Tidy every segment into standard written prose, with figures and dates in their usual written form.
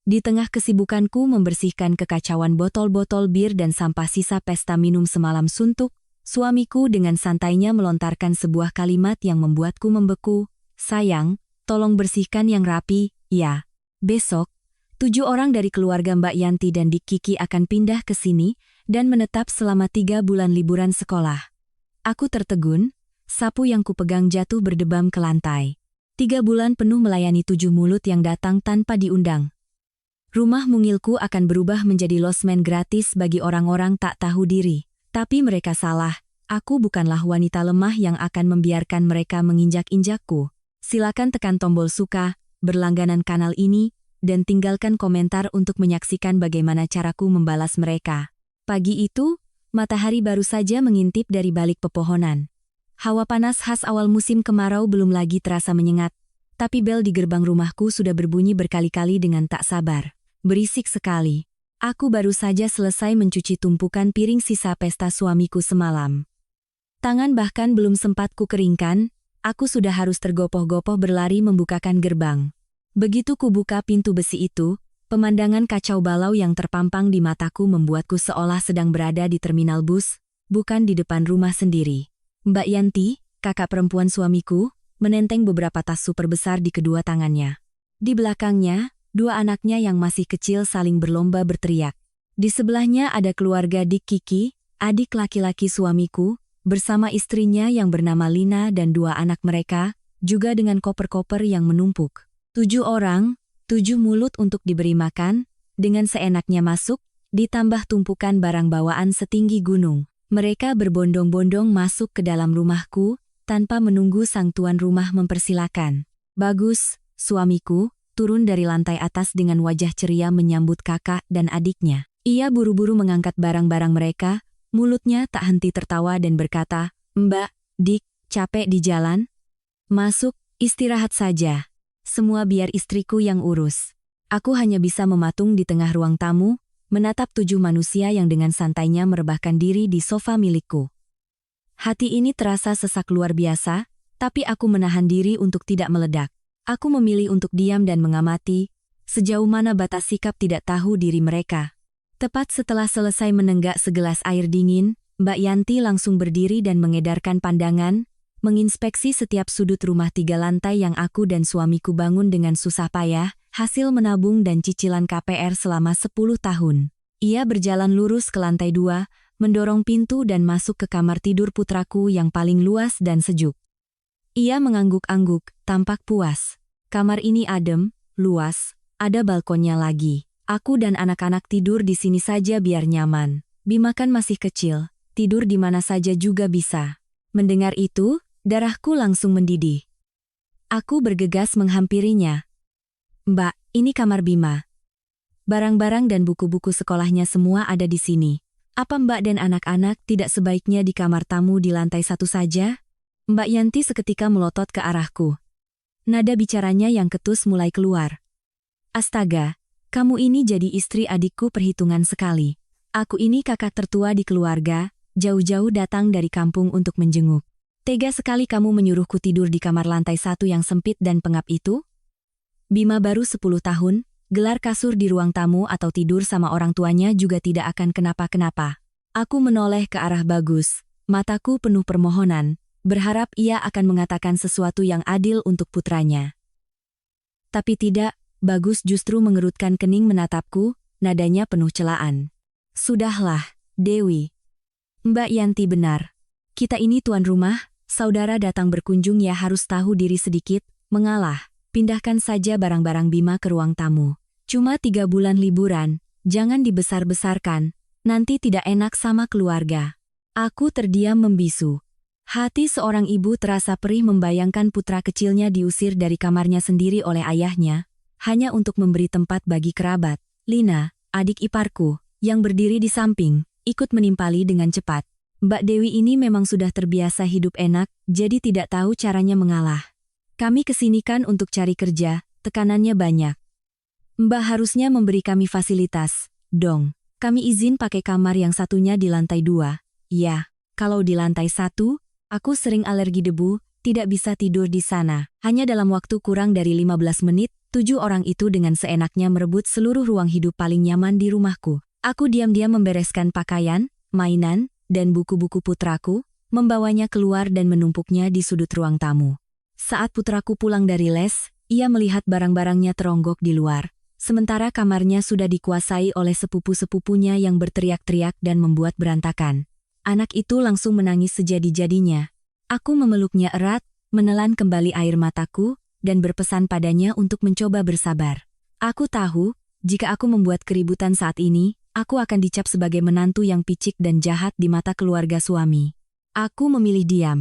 Di tengah kesibukanku membersihkan kekacauan botol-botol bir dan sampah sisa pesta minum semalam suntuk, suamiku dengan santainya melontarkan sebuah kalimat yang membuatku membeku. "Sayang, tolong bersihkan yang rapi, ya." Besok, 7 orang dari keluarga Mbak Yanti dan Dik Kiki akan pindah ke sini dan menetap selama 3 bulan liburan sekolah. Aku tertegun, sapu yang kupegang jatuh berdebam ke lantai. 3 bulan penuh melayani 7 mulut yang datang tanpa diundang. Rumah mungilku akan berubah menjadi losmen gratis bagi orang-orang tak tahu diri. Tapi mereka salah, aku bukanlah wanita lemah yang akan membiarkan mereka menginjak-injakku. Silakan tekan tombol suka, berlangganan kanal ini, dan tinggalkan komentar untuk menyaksikan bagaimana caraku membalas mereka. Pagi itu, matahari baru saja mengintip dari balik pepohonan. Hawa panas khas awal musim kemarau belum lagi terasa menyengat, tapi bel di gerbang rumahku sudah berbunyi berkali-kali dengan tak sabar. Berisik sekali. Aku baru saja selesai mencuci tumpukan piring sisa pesta suamiku semalam. Tangan bahkan belum sempat kukeringkan, aku sudah harus tergopoh-gopoh berlari membukakan gerbang. Begitu kubuka pintu besi itu, pemandangan kacau balau yang terpampang di mataku membuatku seolah sedang berada di terminal bus, bukan di depan rumah sendiri. Mbak Yanti, kakak perempuan suamiku, menenteng beberapa tas super besar di kedua tangannya. Di belakangnya, 2 anaknya yang masih kecil saling berlomba berteriak. Di sebelahnya ada keluarga Dik Kiki, adik laki-laki suamiku, bersama istrinya yang bernama Lina dan 2 anak mereka, juga dengan koper-koper yang menumpuk. 7 orang, 7 mulut untuk diberi makan, dengan seenaknya masuk, ditambah tumpukan barang bawaan setinggi gunung. Mereka berbondong-bondong masuk ke dalam rumahku, tanpa menunggu sang tuan rumah mempersilakan. Bagus, suamiku, turun dari lantai atas dengan wajah ceria menyambut kakak dan adiknya. Ia buru-buru mengangkat barang-barang mereka, mulutnya tak henti tertawa dan berkata, "Mbak, Dik, capek di jalan? Masuk, istirahat saja. Semua biar istriku yang urus." Aku hanya bisa mematung di tengah ruang tamu, menatap 7 manusia yang dengan santainya merebahkan diri di sofa milikku. Hati ini terasa sesak luar biasa, tapi aku menahan diri untuk tidak meledak. Aku memilih untuk diam dan mengamati, sejauh mana batas sikap tidak tahu diri mereka. Tepat setelah selesai menenggak segelas air dingin, Mbak Yanti langsung berdiri dan mengedarkan pandangan, menginspeksi setiap sudut rumah 3 lantai yang aku dan suamiku bangun dengan susah payah, hasil menabung dan cicilan KPR selama 10 tahun. Ia berjalan lurus ke lantai 2, mendorong pintu dan masuk ke kamar tidur putraku yang paling luas dan sejuk. Ia mengangguk-angguk, tampak puas. Kamar ini adem, luas, ada balkonnya lagi. Aku dan anak-anak tidur di sini saja biar nyaman. Bima kan masih kecil, tidur di mana saja juga bisa. Mendengar itu, darahku langsung mendidih. Aku bergegas menghampirinya. "Mbak, ini kamar Bima. Barang-barang dan buku-buku sekolahnya semua ada di sini. Apa Mbak dan anak-anak tidak sebaiknya di kamar tamu di lantai 1 saja?" Mbak Yanti seketika melotot ke arahku. Nada bicaranya yang ketus mulai keluar. "Astaga, kamu ini jadi istri adikku perhitungan sekali. Aku ini kakak tertua di keluarga, jauh-jauh datang dari kampung untuk menjenguk. Tega sekali kamu menyuruhku tidur di kamar lantai 1 yang sempit dan pengap itu?" Bima baru 10 tahun, gelar kasur di ruang tamu atau tidur sama orang tuanya juga tidak akan kenapa-kenapa. Aku menoleh ke arah Bagus, mataku penuh permohonan, berharap ia akan mengatakan sesuatu yang adil untuk putranya. Tapi tidak, Bagus justru mengerutkan kening menatapku, nadanya penuh celaan. "Sudahlah, Dewi. Mbak Yanti benar. Kita ini tuan rumah, saudara datang berkunjung ya harus tahu diri sedikit, mengalah. Pindahkan saja barang-barang Bima ke ruang tamu. Cuma 3 bulan liburan, jangan dibesar-besarkan, nanti tidak enak sama keluarga." Aku terdiam membisu. Hati seorang ibu terasa perih membayangkan putra kecilnya diusir dari kamarnya sendiri oleh ayahnya, hanya untuk memberi tempat bagi kerabat. Lina, adik iparku, yang berdiri di samping, ikut menimpali dengan cepat. Mbak Dewi ini memang sudah terbiasa hidup enak, jadi tidak tahu caranya mengalah. "Kami kesini kan untuk cari kerja, tekanannya banyak. Mbak harusnya memberi kami fasilitas, dong. Kami izin pakai kamar yang satunya di lantai 2. Ya, kalau di lantai 1, aku sering alergi debu, tidak bisa tidur di sana. Hanya dalam waktu kurang dari 15 menit, 7 orang itu dengan seenaknya merebut seluruh ruang hidup paling nyaman di rumahku. Aku diam-diam membereskan pakaian, mainan, dan buku-buku putraku, membawanya keluar dan menumpuknya di sudut ruang tamu. Saat putraku pulang dari les, ia melihat barang-barangnya teronggok di luar, sementara kamarnya sudah dikuasai oleh sepupu-sepupunya yang berteriak-teriak dan membuat berantakan. Anak itu langsung menangis sejadi-jadinya. Aku memeluknya erat, menelan kembali air mataku, dan berpesan padanya untuk mencoba bersabar. Aku tahu, jika aku membuat keributan saat ini, aku akan dicap sebagai menantu yang picik dan jahat di mata keluarga suami. Aku memilih diam.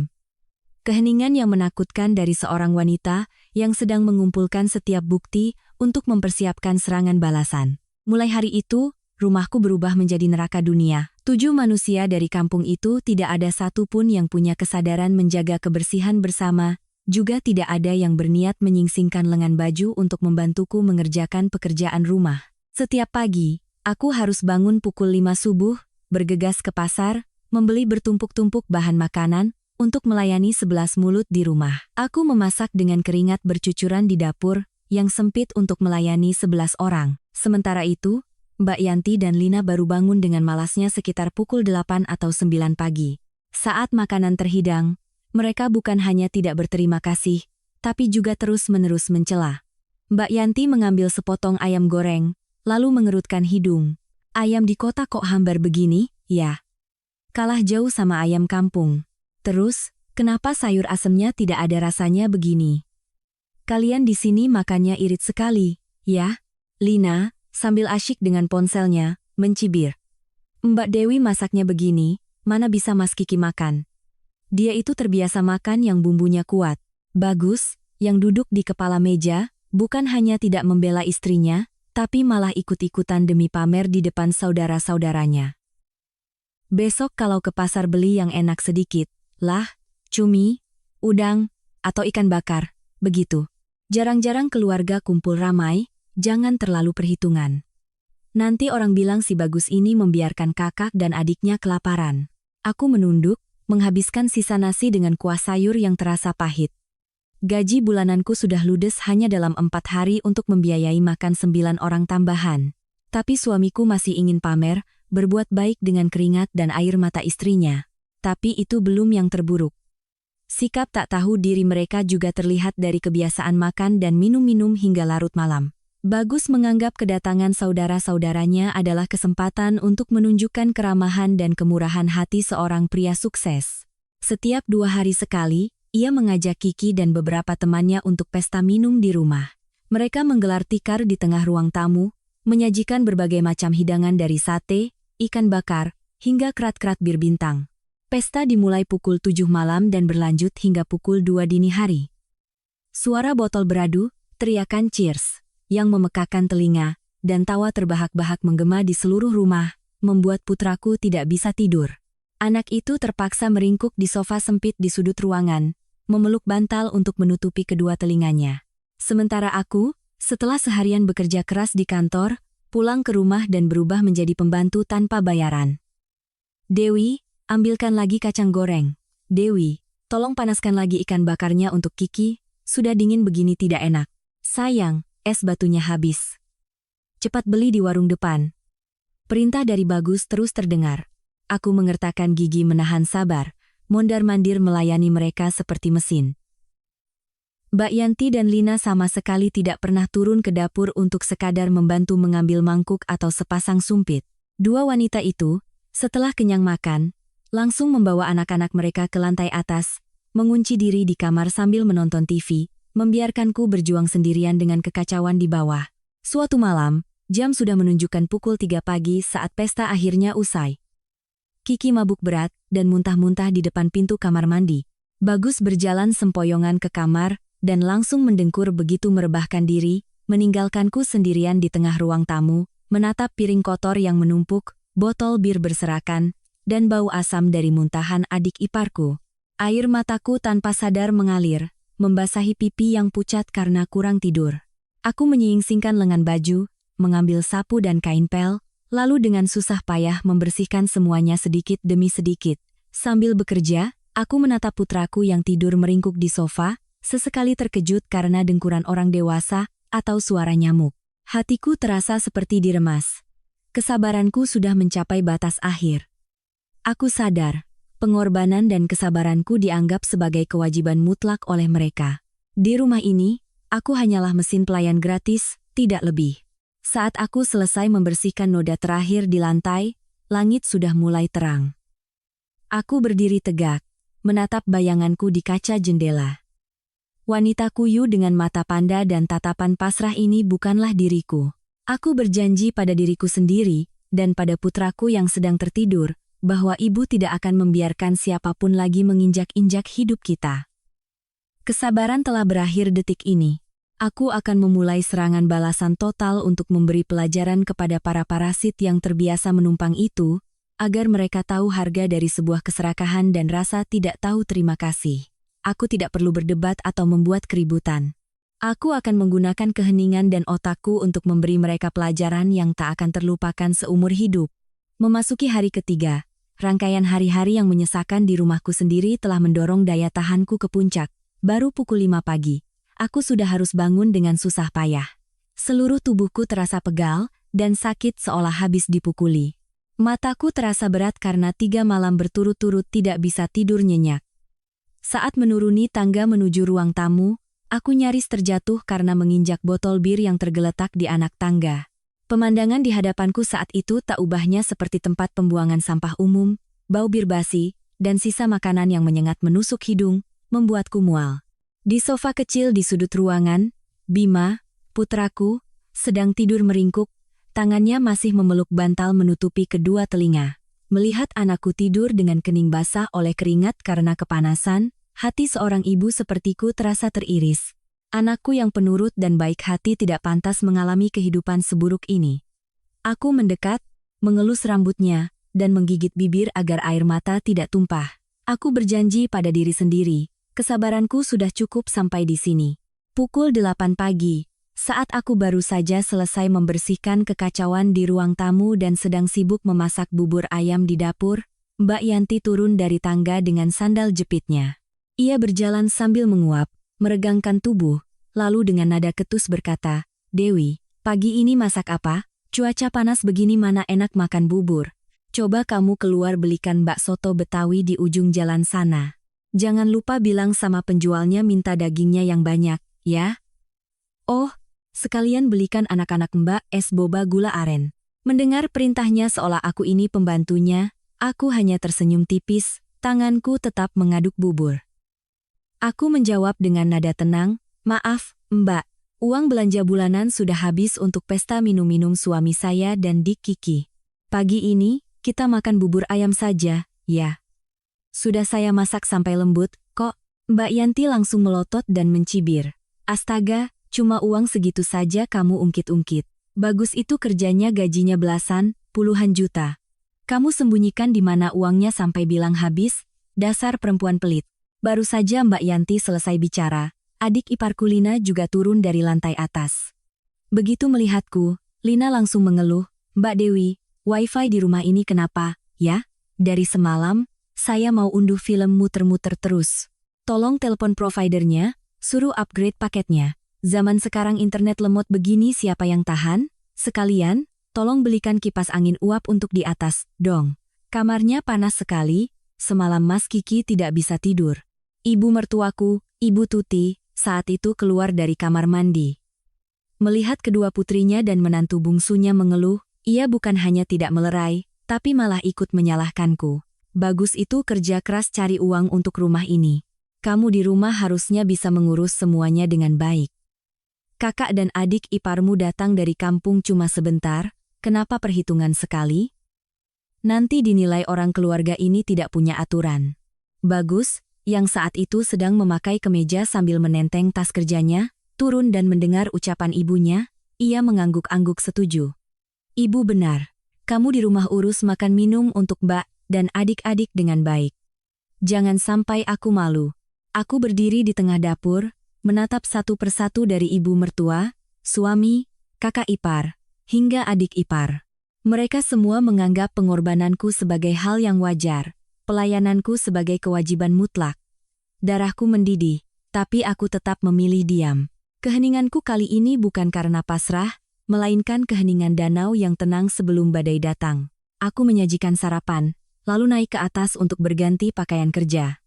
Keheningan yang menakutkan dari seorang wanita yang sedang mengumpulkan setiap bukti untuk mempersiapkan serangan balasan. Mulai hari itu, rumahku berubah menjadi neraka dunia. 7 manusia dari kampung itu tidak ada satu pun yang punya kesadaran menjaga kebersihan bersama, juga tidak ada yang berniat menyingsingkan lengan baju untuk membantuku mengerjakan pekerjaan rumah. Setiap pagi, aku harus bangun pukul 5 subuh, bergegas ke pasar, membeli bertumpuk-tumpuk bahan makanan, untuk melayani 11 mulut di rumah. Aku memasak dengan keringat bercucuran di dapur, yang sempit untuk melayani 11 orang. Sementara itu, Mbak Yanti dan Lina baru bangun dengan malasnya sekitar pukul 8 atau 9 pagi. Saat makanan terhidang, mereka bukan hanya tidak berterima kasih, tapi juga terus-menerus mencela. Mbak Yanti mengambil sepotong ayam goreng, lalu mengerutkan hidung. Ayam di kota kok hambar begini, ya? Kalah jauh sama ayam kampung. Terus, kenapa sayur asemnya tidak ada rasanya begini? Kalian di sini makannya irit sekali, ya? Lina, sambil asyik dengan ponselnya, mencibir. Mbak Dewi masaknya begini, mana bisa Mas Kiki makan? Dia itu terbiasa makan yang bumbunya kuat. Bagus, yang duduk di kepala meja, bukan hanya tidak membela istrinya, tapi malah ikut-ikutan demi pamer di depan saudara-saudaranya. Besok kalau ke pasar beli yang enak sedikit, lah, cumi, udang, atau ikan bakar, begitu. Jarang-jarang keluarga kumpul ramai, jangan terlalu perhitungan. Nanti orang bilang si Bagus ini membiarkan kakak dan adiknya kelaparan. Aku menunduk, menghabiskan sisa nasi dengan kuah sayur yang terasa pahit. Gaji bulananku sudah ludes hanya dalam 4 hari untuk membiayai makan 9 orang tambahan. Tapi suamiku masih ingin pamer, berbuat baik dengan keringat dan air mata istrinya. Tapi itu belum yang terburuk. Sikap tak tahu diri mereka juga terlihat dari kebiasaan makan dan minum-minum hingga larut malam. Bagus menganggap kedatangan saudara-saudaranya adalah kesempatan untuk menunjukkan keramahan dan kemurahan hati seorang pria sukses. Setiap 2 hari sekali, ia mengajak Kiki dan beberapa temannya untuk pesta minum di rumah. Mereka menggelar tikar di tengah ruang tamu, menyajikan berbagai macam hidangan dari sate, ikan bakar, hingga kerat-kerat bir bintang. Pesta dimulai pukul 7 malam dan berlanjut hingga pukul 2 dini hari. Suara botol beradu, teriakan cheers, yang memekakan telinga, dan tawa terbahak-bahak menggema di seluruh rumah, membuat putraku tidak bisa tidur. Anak itu terpaksa meringkuk di sofa sempit di sudut ruangan, memeluk bantal untuk menutupi kedua telinganya. Sementara aku, setelah seharian bekerja keras di kantor, pulang ke rumah dan berubah menjadi pembantu tanpa bayaran. Dewi, ambilkan lagi kacang goreng. Dewi, tolong panaskan lagi ikan bakarnya untuk Kiki, sudah dingin begini tidak enak. Sayang, es batunya habis. Cepat beli di warung depan. Perintah dari Bagus terus terdengar. Aku mengertakkan gigi menahan sabar, mondar-mandir melayani mereka seperti mesin. Mbak Yanti dan Lina sama sekali tidak pernah turun ke dapur untuk sekadar membantu mengambil mangkuk atau sepasang sumpit. Dua wanita itu, setelah kenyang makan, langsung membawa anak-anak mereka ke lantai atas, mengunci diri di kamar sambil menonton TV, membiarkanku berjuang sendirian dengan kekacauan di bawah. Suatu malam, jam sudah menunjukkan pukul 3 pagi saat pesta akhirnya usai. Kiki mabuk berat dan muntah-muntah di depan pintu kamar mandi. Bagus berjalan sempoyongan ke kamar dan langsung mendengkur begitu merebahkan diri, meninggalkanku sendirian di tengah ruang tamu, menatap piring kotor yang menumpuk, botol bir berserakan, dan bau asam dari muntahan adik iparku. Air mataku tanpa sadar mengalir, membasahi pipi yang pucat karena kurang tidur. Aku menyingsingkan lengan baju, mengambil sapu dan kain pel, lalu dengan susah payah membersihkan semuanya sedikit demi sedikit. Sambil bekerja, aku menatap putraku yang tidur meringkuk di sofa, sesekali terkejut karena dengkuran orang dewasa atau suara nyamuk. Hatiku terasa seperti diremas. Kesabaranku sudah mencapai batas akhir. Aku sadar, pengorbanan dan kesabaranku dianggap sebagai kewajiban mutlak oleh mereka. Di rumah ini, aku hanyalah mesin pelayan gratis, tidak lebih. Saat aku selesai membersihkan noda terakhir di lantai, langit sudah mulai terang. Aku berdiri tegak, menatap bayanganku di kaca jendela. Wanita kuyu dengan mata panda dan tatapan pasrah ini bukanlah diriku. Aku berjanji pada diriku sendiri, dan pada putraku yang sedang tertidur, bahwa ibu tidak akan membiarkan siapapun lagi menginjak-injak hidup kita. Kesabaran telah berakhir detik ini. Aku akan memulai serangan balasan total untuk memberi pelajaran kepada para parasit yang terbiasa menumpang itu, agar mereka tahu harga dari sebuah keserakahan dan rasa tidak tahu terima kasih. Aku tidak perlu berdebat atau membuat keributan. Aku akan menggunakan keheningan dan otakku untuk memberi mereka pelajaran yang tak akan terlupakan seumur hidup. Memasuki hari ketiga, rangkaian hari-hari yang menyesakan di rumahku sendiri telah mendorong daya tahanku ke puncak. Baru pukul 5 pagi, aku sudah harus bangun dengan susah payah. Seluruh tubuhku terasa pegal dan sakit seolah habis dipukuli. Mataku terasa berat karena 3 malam berturut-turut tidak bisa tidur nyenyak. Saat menuruni tangga menuju ruang tamu, aku nyaris terjatuh karena menginjak botol bir yang tergeletak di anak tangga. Pemandangan di hadapanku saat itu tak ubahnya seperti tempat pembuangan sampah umum, bau bir basi, dan sisa makanan yang menyengat menusuk hidung, membuatku mual. Di sofa kecil di sudut ruangan, Bima, putraku, sedang tidur meringkuk, tangannya masih memeluk bantal menutupi kedua telinga. Melihat anakku tidur dengan kening basah oleh keringat karena kepanasan, hati seorang ibu sepertiku terasa teriris. Anakku yang penurut dan baik hati tidak pantas mengalami kehidupan seburuk ini. Aku mendekat, mengelus rambutnya, dan menggigit bibir agar air mata tidak tumpah. Aku berjanji pada diri sendiri, kesabaranku sudah cukup sampai di sini. Pukul 8 pagi. Saat aku baru saja selesai membersihkan kekacauan di ruang tamu dan sedang sibuk memasak bubur ayam di dapur, Mbak Yanti turun dari tangga dengan sandal jepitnya. Ia berjalan sambil menguap, meregangkan tubuh, lalu dengan nada ketus berkata, "Dewi, pagi ini masak apa? Cuaca panas begini mana enak makan bubur. Coba kamu keluar belikan bakso soto Betawi di ujung jalan sana. Jangan lupa bilang sama penjualnya minta dagingnya yang banyak, ya? Oh, sekalian belikan anak-anak Mbak es boba gula aren." Mendengar perintahnya seolah aku ini pembantunya, aku hanya tersenyum tipis, tanganku tetap mengaduk bubur. Aku menjawab dengan nada tenang, "Maaf, Mbak, uang belanja bulanan sudah habis untuk pesta minum-minum suami saya dan Dik Kiki. Pagi ini, kita makan bubur ayam saja, ya. Sudah saya masak sampai lembut, kok." Mbak Yanti langsung melotot dan mencibir. "Astaga, cuma uang segitu saja kamu ungkit-ungkit. Bagus itu kerjanya gajinya belasan, puluhan juta. Kamu sembunyikan di mana uangnya sampai bilang habis, dasar perempuan pelit." Baru saja Mbak Yanti selesai bicara, adik iparku Lina juga turun dari lantai atas. Begitu melihatku, Lina langsung mengeluh, "Mbak Dewi, wifi di rumah ini kenapa, ya? Dari semalam, saya mau unduh film muter-muter terus. Tolong telepon providernya, suruh upgrade paketnya. Zaman sekarang internet lemot begini siapa yang tahan? Sekalian, tolong belikan kipas angin uap untuk di atas, dong. Kamarnya panas sekali, semalam Mas Kiki tidak bisa tidur." Ibu mertuaku, Ibu Tuti, saat itu keluar dari kamar mandi. Melihat kedua putrinya dan menantu bungsunya mengeluh, ia bukan hanya tidak melerai, tapi malah ikut menyalahkanku. "Bagus itu kerja keras cari uang untuk rumah ini. Kamu di rumah harusnya bisa mengurus semuanya dengan baik. Kakak dan adik iparmu datang dari kampung cuma sebentar, kenapa perhitungan sekali? Nanti dinilai orang keluarga ini tidak punya aturan." Bagus, yang saat itu sedang memakai kemeja sambil menenteng tas kerjanya, turun dan mendengar ucapan ibunya, ia mengangguk-angguk setuju. "Ibu benar, kamu di rumah urus makan minum untuk Mbak dan adik-adik dengan baik. Jangan sampai aku malu." Aku berdiri di tengah dapur, menatap satu persatu dari ibu mertua, suami, kakak ipar, hingga adik ipar. Mereka semua menganggap pengorbananku sebagai hal yang wajar, pelayananku sebagai kewajiban mutlak. Darahku mendidih, tapi aku tetap memilih diam. Keheninganku kali ini bukan karena pasrah, melainkan keheningan danau yang tenang sebelum badai datang. Aku menyajikan sarapan, lalu naik ke atas untuk berganti pakaian kerja.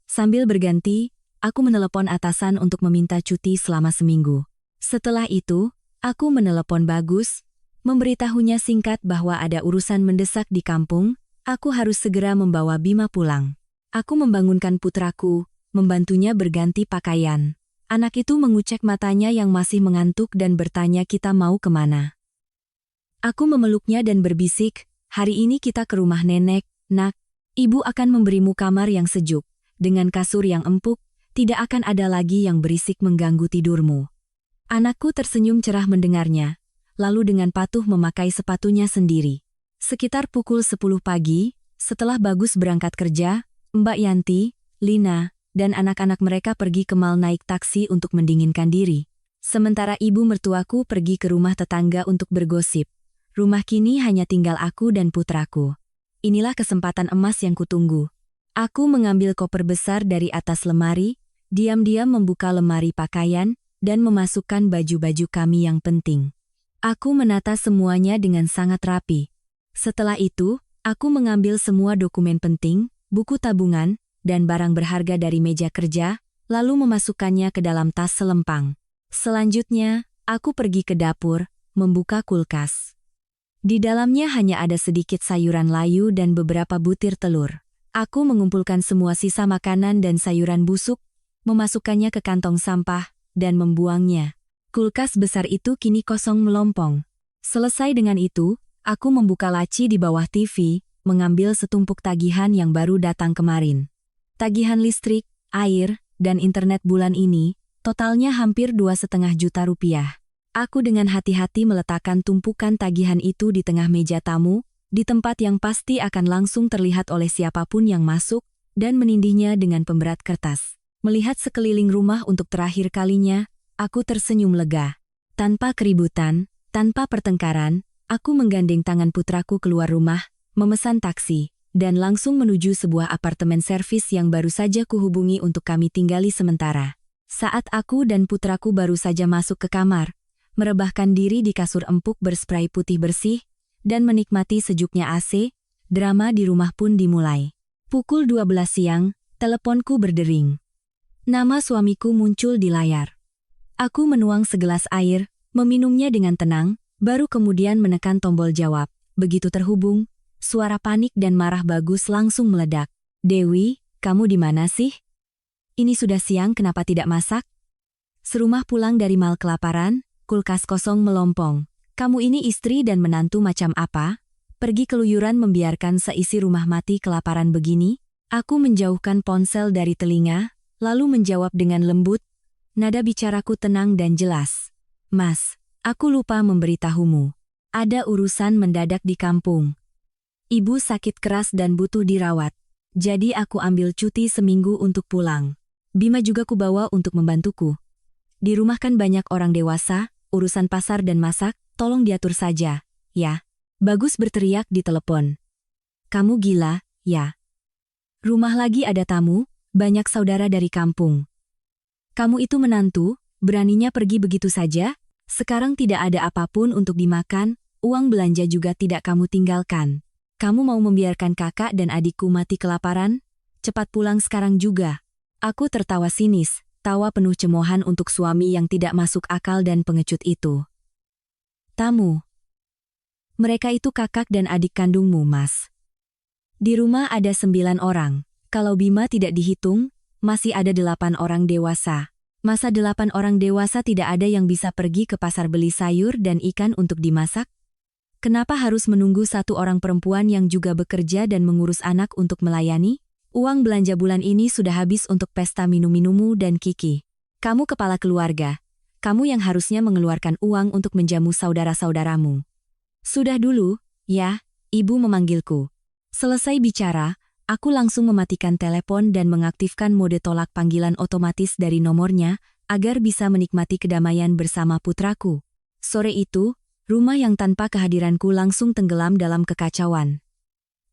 Sambil berganti, aku menelepon atasan untuk meminta cuti selama seminggu. Setelah itu, aku menelepon Bagus, memberitahunya singkat bahwa ada urusan mendesak di kampung, aku harus segera membawa Bima pulang. Aku membangunkan putraku, membantunya berganti pakaian. Anak itu mengucek matanya yang masih mengantuk dan bertanya kita mau kemana. Aku memeluknya dan berbisik, hari ini kita ke rumah nenek, nak. Ibu akan memberimu kamar yang sejuk, dengan kasur yang empuk, tidak akan ada lagi yang berisik mengganggu tidurmu. Anakku tersenyum cerah mendengarnya, lalu dengan patuh memakai sepatunya sendiri. Sekitar pukul 10 pagi, setelah Bagus berangkat kerja, Mbak Yanti, Lina, dan anak-anak mereka pergi ke mal naik taksi untuk mendinginkan diri. Sementara ibu mertuaku pergi ke rumah tetangga untuk bergosip. Rumah kini hanya tinggal aku dan putraku. Inilah kesempatan emas yang kutunggu. Aku mengambil koper besar dari atas lemari, diam-diam membuka lemari pakaian, dan memasukkan baju-baju kami yang penting. Aku menata semuanya dengan sangat rapi. Setelah itu, aku mengambil semua dokumen penting, buku tabungan, dan barang berharga dari meja kerja, lalu memasukkannya ke dalam tas selempang. Selanjutnya, aku pergi ke dapur, membuka kulkas. Di dalamnya hanya ada sedikit sayuran layu dan beberapa butir telur. Aku mengumpulkan semua sisa makanan dan sayuran busuk, memasukkannya ke kantong sampah, dan membuangnya. Kulkas besar itu kini kosong melompong. Selesai dengan itu, aku membuka laci di bawah TV, mengambil setumpuk tagihan yang baru datang kemarin. Tagihan listrik, air, dan internet bulan ini, totalnya hampir 2,5 juta rupiah. Aku dengan hati-hati meletakkan tumpukan tagihan itu di tengah meja tamu, di tempat yang pasti akan langsung terlihat oleh siapapun yang masuk, dan menindihnya dengan pemberat kertas. Melihat sekeliling rumah untuk terakhir kalinya, aku tersenyum lega. Tanpa keributan, tanpa pertengkaran, aku menggandeng tangan putraku keluar rumah, memesan taksi, dan langsung menuju sebuah apartemen servis yang baru saja kuhubungi untuk kami tinggali sementara. Saat aku dan putraku baru saja masuk ke kamar, merebahkan diri di kasur empuk berspray putih bersih, dan menikmati sejuknya AC, drama di rumah pun dimulai. Pukul 12 siang, teleponku berdering. Nama suamiku muncul di layar. Aku menuang segelas air, meminumnya dengan tenang, baru kemudian menekan tombol jawab. Begitu terhubung, suara panik dan marah Bagus langsung meledak. Dewi, kamu di mana sih? Ini sudah siang kenapa tidak masak? Serumah pulang dari mal kelaparan, kulkas kosong melompong. Kamu ini istri dan menantu macam apa? Pergi keluyuran membiarkan seisi rumah mati kelaparan begini? Aku menjauhkan ponsel dari telinga, lalu menjawab dengan lembut. Nada bicaraku tenang dan jelas. Mas, aku lupa memberitahumu. Ada urusan mendadak di kampung. Ibu sakit keras dan butuh dirawat. Jadi aku ambil cuti seminggu untuk pulang. Bima juga kubawa untuk membantuku. Di rumah kan banyak orang dewasa, urusan pasar dan masak, tolong diatur saja, ya. Bagus berteriak di telepon. Kamu gila, ya. Rumah lagi ada tamu, banyak saudara dari kampung. Kamu itu menantu, beraninya pergi begitu saja? Sekarang tidak ada apapun untuk dimakan, uang belanja juga tidak kamu tinggalkan. Kamu mau membiarkan kakak dan adikku mati kelaparan? Cepat pulang sekarang juga. Aku tertawa sinis, tawa penuh cemoohan untuk suami yang tidak masuk akal dan pengecut itu. Tamu. Mereka itu kakak dan adik kandungmu, Mas. Di rumah ada 9 orang. Kalau Bima tidak dihitung, masih ada 8 orang dewasa. Masa 8 orang dewasa tidak ada yang bisa pergi ke pasar beli sayur dan ikan untuk dimasak? Kenapa harus menunggu satu orang perempuan yang juga bekerja dan mengurus anak untuk melayani? Uang belanja bulan ini sudah habis untuk pesta minum-minummu dan Kiki. Kamu kepala keluarga. Kamu yang harusnya mengeluarkan uang untuk menjamu saudara-saudaramu. Sudah dulu, ya, ibu memanggilku. Selesai bicara, aku langsung mematikan telepon dan mengaktifkan mode tolak panggilan otomatis dari nomornya, agar bisa menikmati kedamaian bersama putraku. Sore itu, rumah yang tanpa kehadiranku langsung tenggelam dalam kekacauan.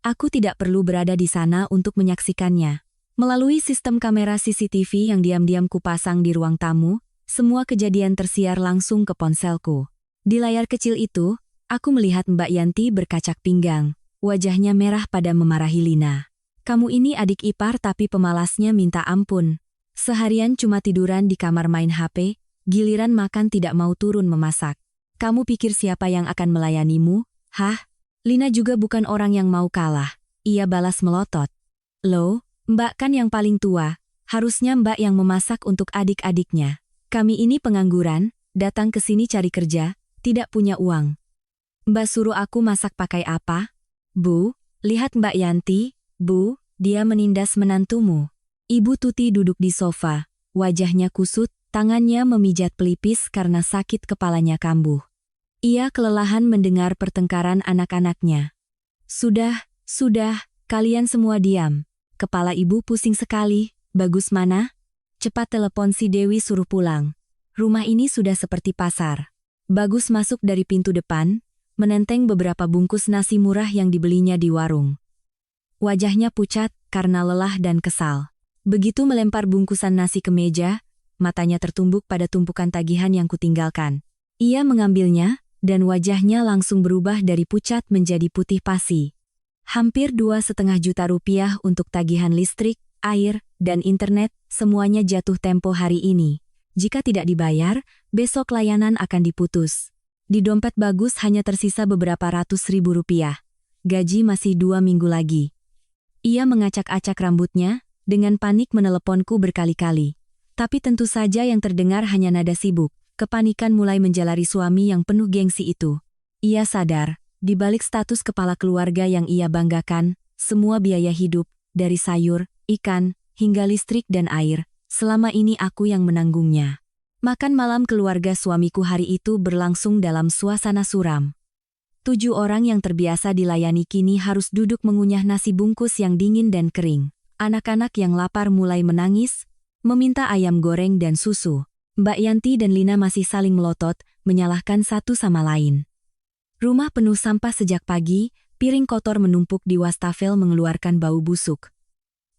Aku tidak perlu berada di sana untuk menyaksikannya. Melalui sistem kamera CCTV yang diam-diam kupasang di ruang tamu, Semua kejadian tersiar langsung ke ponselku. Di layar kecil itu, aku melihat Mbak Yanti berkacak pinggang. Wajahnya merah pada memarahi Lina. Kamu ini adik ipar tapi pemalasnya minta ampun. Seharian cuma tiduran di kamar main HP, giliran makan tidak mau turun memasak. Kamu pikir siapa yang akan melayanimu? Hah? Lina juga bukan orang yang mau kalah. Ia balas melotot. Loh, Mbak kan yang paling tua. Harusnya Mbak yang memasak untuk adik-adiknya. Kami ini pengangguran, datang ke sini cari kerja, tidak punya uang. Mbak suruh aku masak pakai apa? Bu, lihat Mbak Yanti, Bu, dia menindas menantumu. Ibu Tuti duduk di sofa, wajahnya kusut, tangannya memijat pelipis karena sakit kepalanya kambuh. Ia kelelahan mendengar pertengkaran anak-anaknya. Sudah, kalian semua diam. Kepala ibu pusing sekali, Bagus mana? Cepat telepon si Dewi suruh pulang. Rumah ini sudah seperti pasar. Bagus masuk dari pintu depan, menenteng beberapa bungkus nasi murah yang dibelinya di warung. Wajahnya pucat karena lelah dan kesal. Begitu melempar bungkusan nasi ke meja, matanya tertumbuk pada tumpukan tagihan yang kutinggalkan. Ia mengambilnya, dan wajahnya langsung berubah dari pucat menjadi putih pasi. Hampir 2,5 juta rupiah untuk tagihan listrik, air, dan internet, semuanya jatuh tempo hari ini. Jika tidak dibayar, besok layanan akan diputus. Di dompet Bagus hanya tersisa beberapa ratus ribu rupiah. Gaji masih 2 minggu lagi. Ia mengacak-acak rambutnya, dengan panik meneleponku berkali-kali. Tapi tentu saja yang terdengar hanya nada sibuk. Kepanikan mulai menjalari suami yang penuh gengsi itu. Ia sadar, di balik status kepala keluarga yang ia banggakan, semua biaya hidup, dari sayur, ikan, hingga listrik dan air, selama ini aku yang menanggungnya. Makan malam keluarga suamiku hari itu berlangsung dalam suasana suram. 7 orang yang terbiasa dilayani kini harus duduk mengunyah nasi bungkus yang dingin dan kering. Anak-anak yang lapar mulai menangis, meminta ayam goreng dan susu. Mbak Yanti dan Lina masih saling melotot, menyalahkan satu sama lain. Rumah penuh sampah sejak pagi, piring kotor menumpuk di wastafel mengeluarkan bau busuk.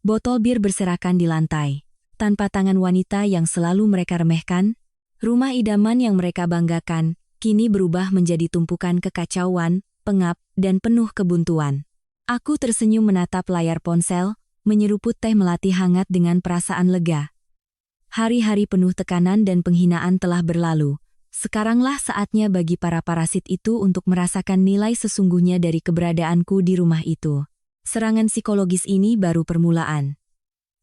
Botol bir berserakan di lantai. Tanpa tangan wanita yang selalu mereka remehkan, rumah idaman yang mereka banggakan, kini berubah menjadi tumpukan kekacauan, pengap, dan penuh kebuntuan. Aku tersenyum menatap layar ponsel, menyeruput teh melati hangat dengan perasaan lega. Hari-hari penuh tekanan dan penghinaan telah berlalu. Sekaranglah saatnya bagi para parasit itu untuk merasakan nilai sesungguhnya dari keberadaanku di rumah itu. Serangan psikologis ini baru permulaan.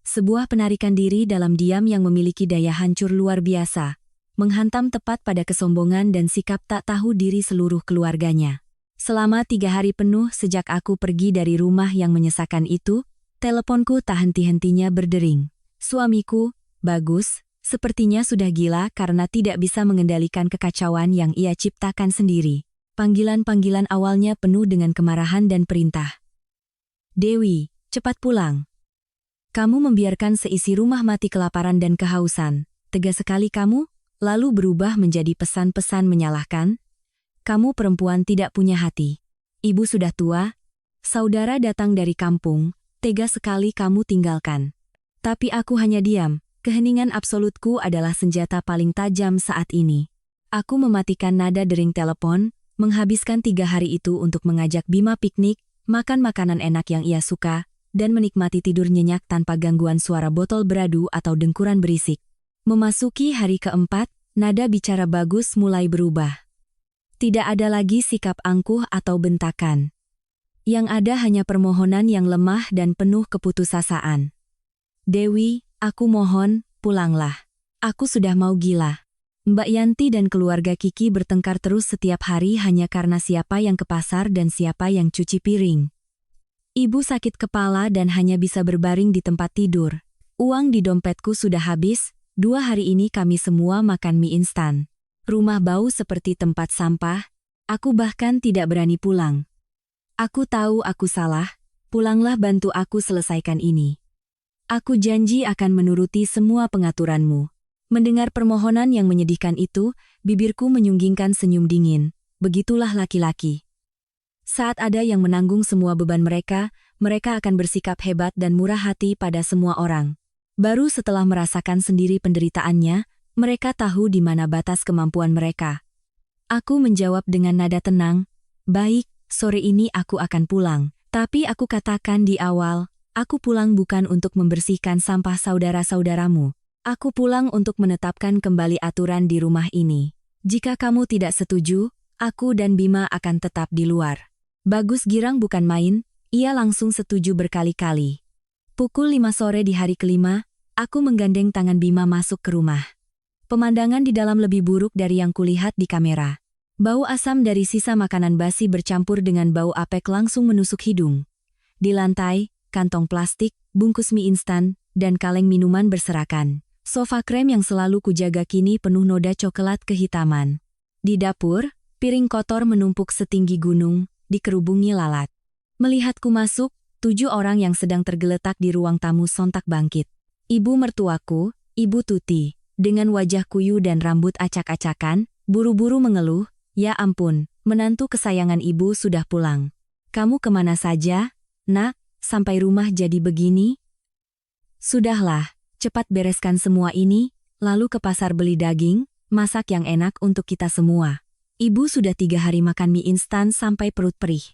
Sebuah penarikan diri dalam diam yang memiliki daya hancur luar biasa, menghantam tepat pada kesombongan dan sikap tak tahu diri seluruh keluarganya. Selama 3 hari penuh sejak aku pergi dari rumah yang menyesakan itu, teleponku tak henti-hentinya berdering. Suamiku, Bagus, sepertinya sudah gila karena tidak bisa mengendalikan kekacauan yang ia ciptakan sendiri. Panggilan-panggilan awalnya penuh dengan kemarahan dan perintah. Dewi, cepat pulang. Kamu membiarkan seisi rumah mati kelaparan dan kehausan. Tegas sekali kamu, lalu berubah menjadi pesan-pesan menyalahkan. Kamu perempuan tidak punya hati. Ibu sudah tua, saudara datang dari kampung, tega sekali kamu tinggalkan. Tapi aku hanya diam, keheningan absolutku adalah senjata paling tajam saat ini. Aku mematikan nada dering telepon, menghabiskan 3 hari itu untuk mengajak Bima piknik, makan makanan enak yang ia suka, dan menikmati tidur nyenyak tanpa gangguan suara botol beradu atau dengkuran berisik. Memasuki hari keempat, nada bicara Bagus mulai berubah. Tidak ada lagi sikap angkuh atau bentakan. Yang ada hanya permohonan yang lemah dan penuh keputusasaan. Dewi, aku mohon, pulanglah. Aku sudah mau gila. Mbak Yanti dan keluarga Kiki bertengkar terus setiap hari hanya karena siapa yang ke pasar dan siapa yang cuci piring. Ibu sakit kepala dan hanya bisa berbaring di tempat tidur. Uang di dompetku sudah habis, 2 hari ini kami semua makan mie instan. Rumah bau seperti tempat sampah, aku bahkan tidak berani pulang. Aku tahu aku salah, pulanglah bantu aku selesaikan ini. Aku janji akan menuruti semua pengaturanmu. Mendengar permohonan yang menyedihkan itu, bibirku menyunggingkan senyum dingin. Begitulah laki-laki. Saat ada yang menanggung semua beban mereka akan bersikap hebat dan murah hati pada semua orang. Baru setelah merasakan sendiri penderitaannya, Mereka tahu di mana batas kemampuan mereka. Aku menjawab dengan nada tenang, "Baik, sore ini aku akan pulang." Tapi aku katakan di awal, aku pulang bukan untuk membersihkan sampah saudara-saudaramu. Aku pulang untuk menetapkan kembali aturan di rumah ini. Jika kamu tidak setuju, aku dan Bima akan tetap di luar. Bagus girang bukan main, ia langsung setuju berkali-kali. Pukul 5 sore di hari kelima, aku menggandeng tangan Bima masuk ke rumah. Pemandangan di dalam lebih buruk dari yang kulihat di kamera. Bau asam dari sisa makanan basi bercampur dengan bau apek langsung menusuk hidung. Di lantai, kantong plastik, bungkus mie instan, dan kaleng minuman berserakan. Sofa krem yang selalu kujaga kini penuh noda coklat kehitaman. Di dapur, piring kotor menumpuk setinggi gunung, dikerubungi lalat. Melihatku masuk, 7 orang yang sedang tergeletak di ruang tamu sontak bangkit. Ibu mertuaku, Ibu Tuti, dengan wajah kuyu dan rambut acak-acakan, buru-buru mengeluh, "Ya ampun, menantu kesayangan ibu sudah pulang. Kamu kemana saja, Nak, sampai rumah jadi begini?" "Sudahlah, cepat bereskan semua ini, lalu ke pasar beli daging, masak yang enak untuk kita semua. Ibu sudah 3 hari makan mie instan sampai perut perih."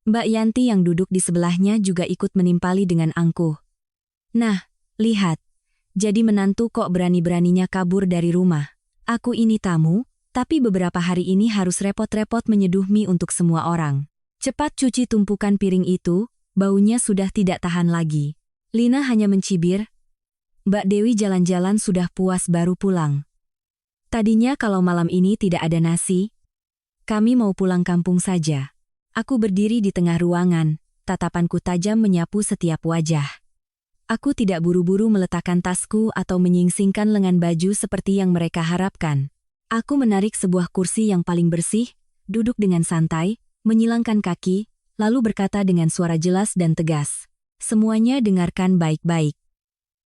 Mbak Yanti yang duduk di sebelahnya juga ikut menimpali dengan angkuh. "Nah, lihat. Jadi menantu kok berani-beraninya kabur dari rumah. Aku ini tamu, tapi beberapa hari ini harus repot-repot menyeduh mie untuk semua orang. Cepat cuci tumpukan piring itu, baunya sudah tidak tahan lagi." Lina hanya mencibir, "Mbak Dewi jalan-jalan sudah puas baru pulang. Tadinya kalau malam ini tidak ada nasi, kami mau pulang kampung saja." Aku berdiri di tengah ruangan, tatapanku tajam menyapu setiap wajah. Aku tidak buru-buru meletakkan tasku atau menyingsingkan lengan baju seperti yang mereka harapkan. Aku menarik sebuah kursi yang paling bersih, duduk dengan santai, menyilangkan kaki, lalu berkata dengan suara jelas dan tegas, "Semuanya dengarkan baik-baik.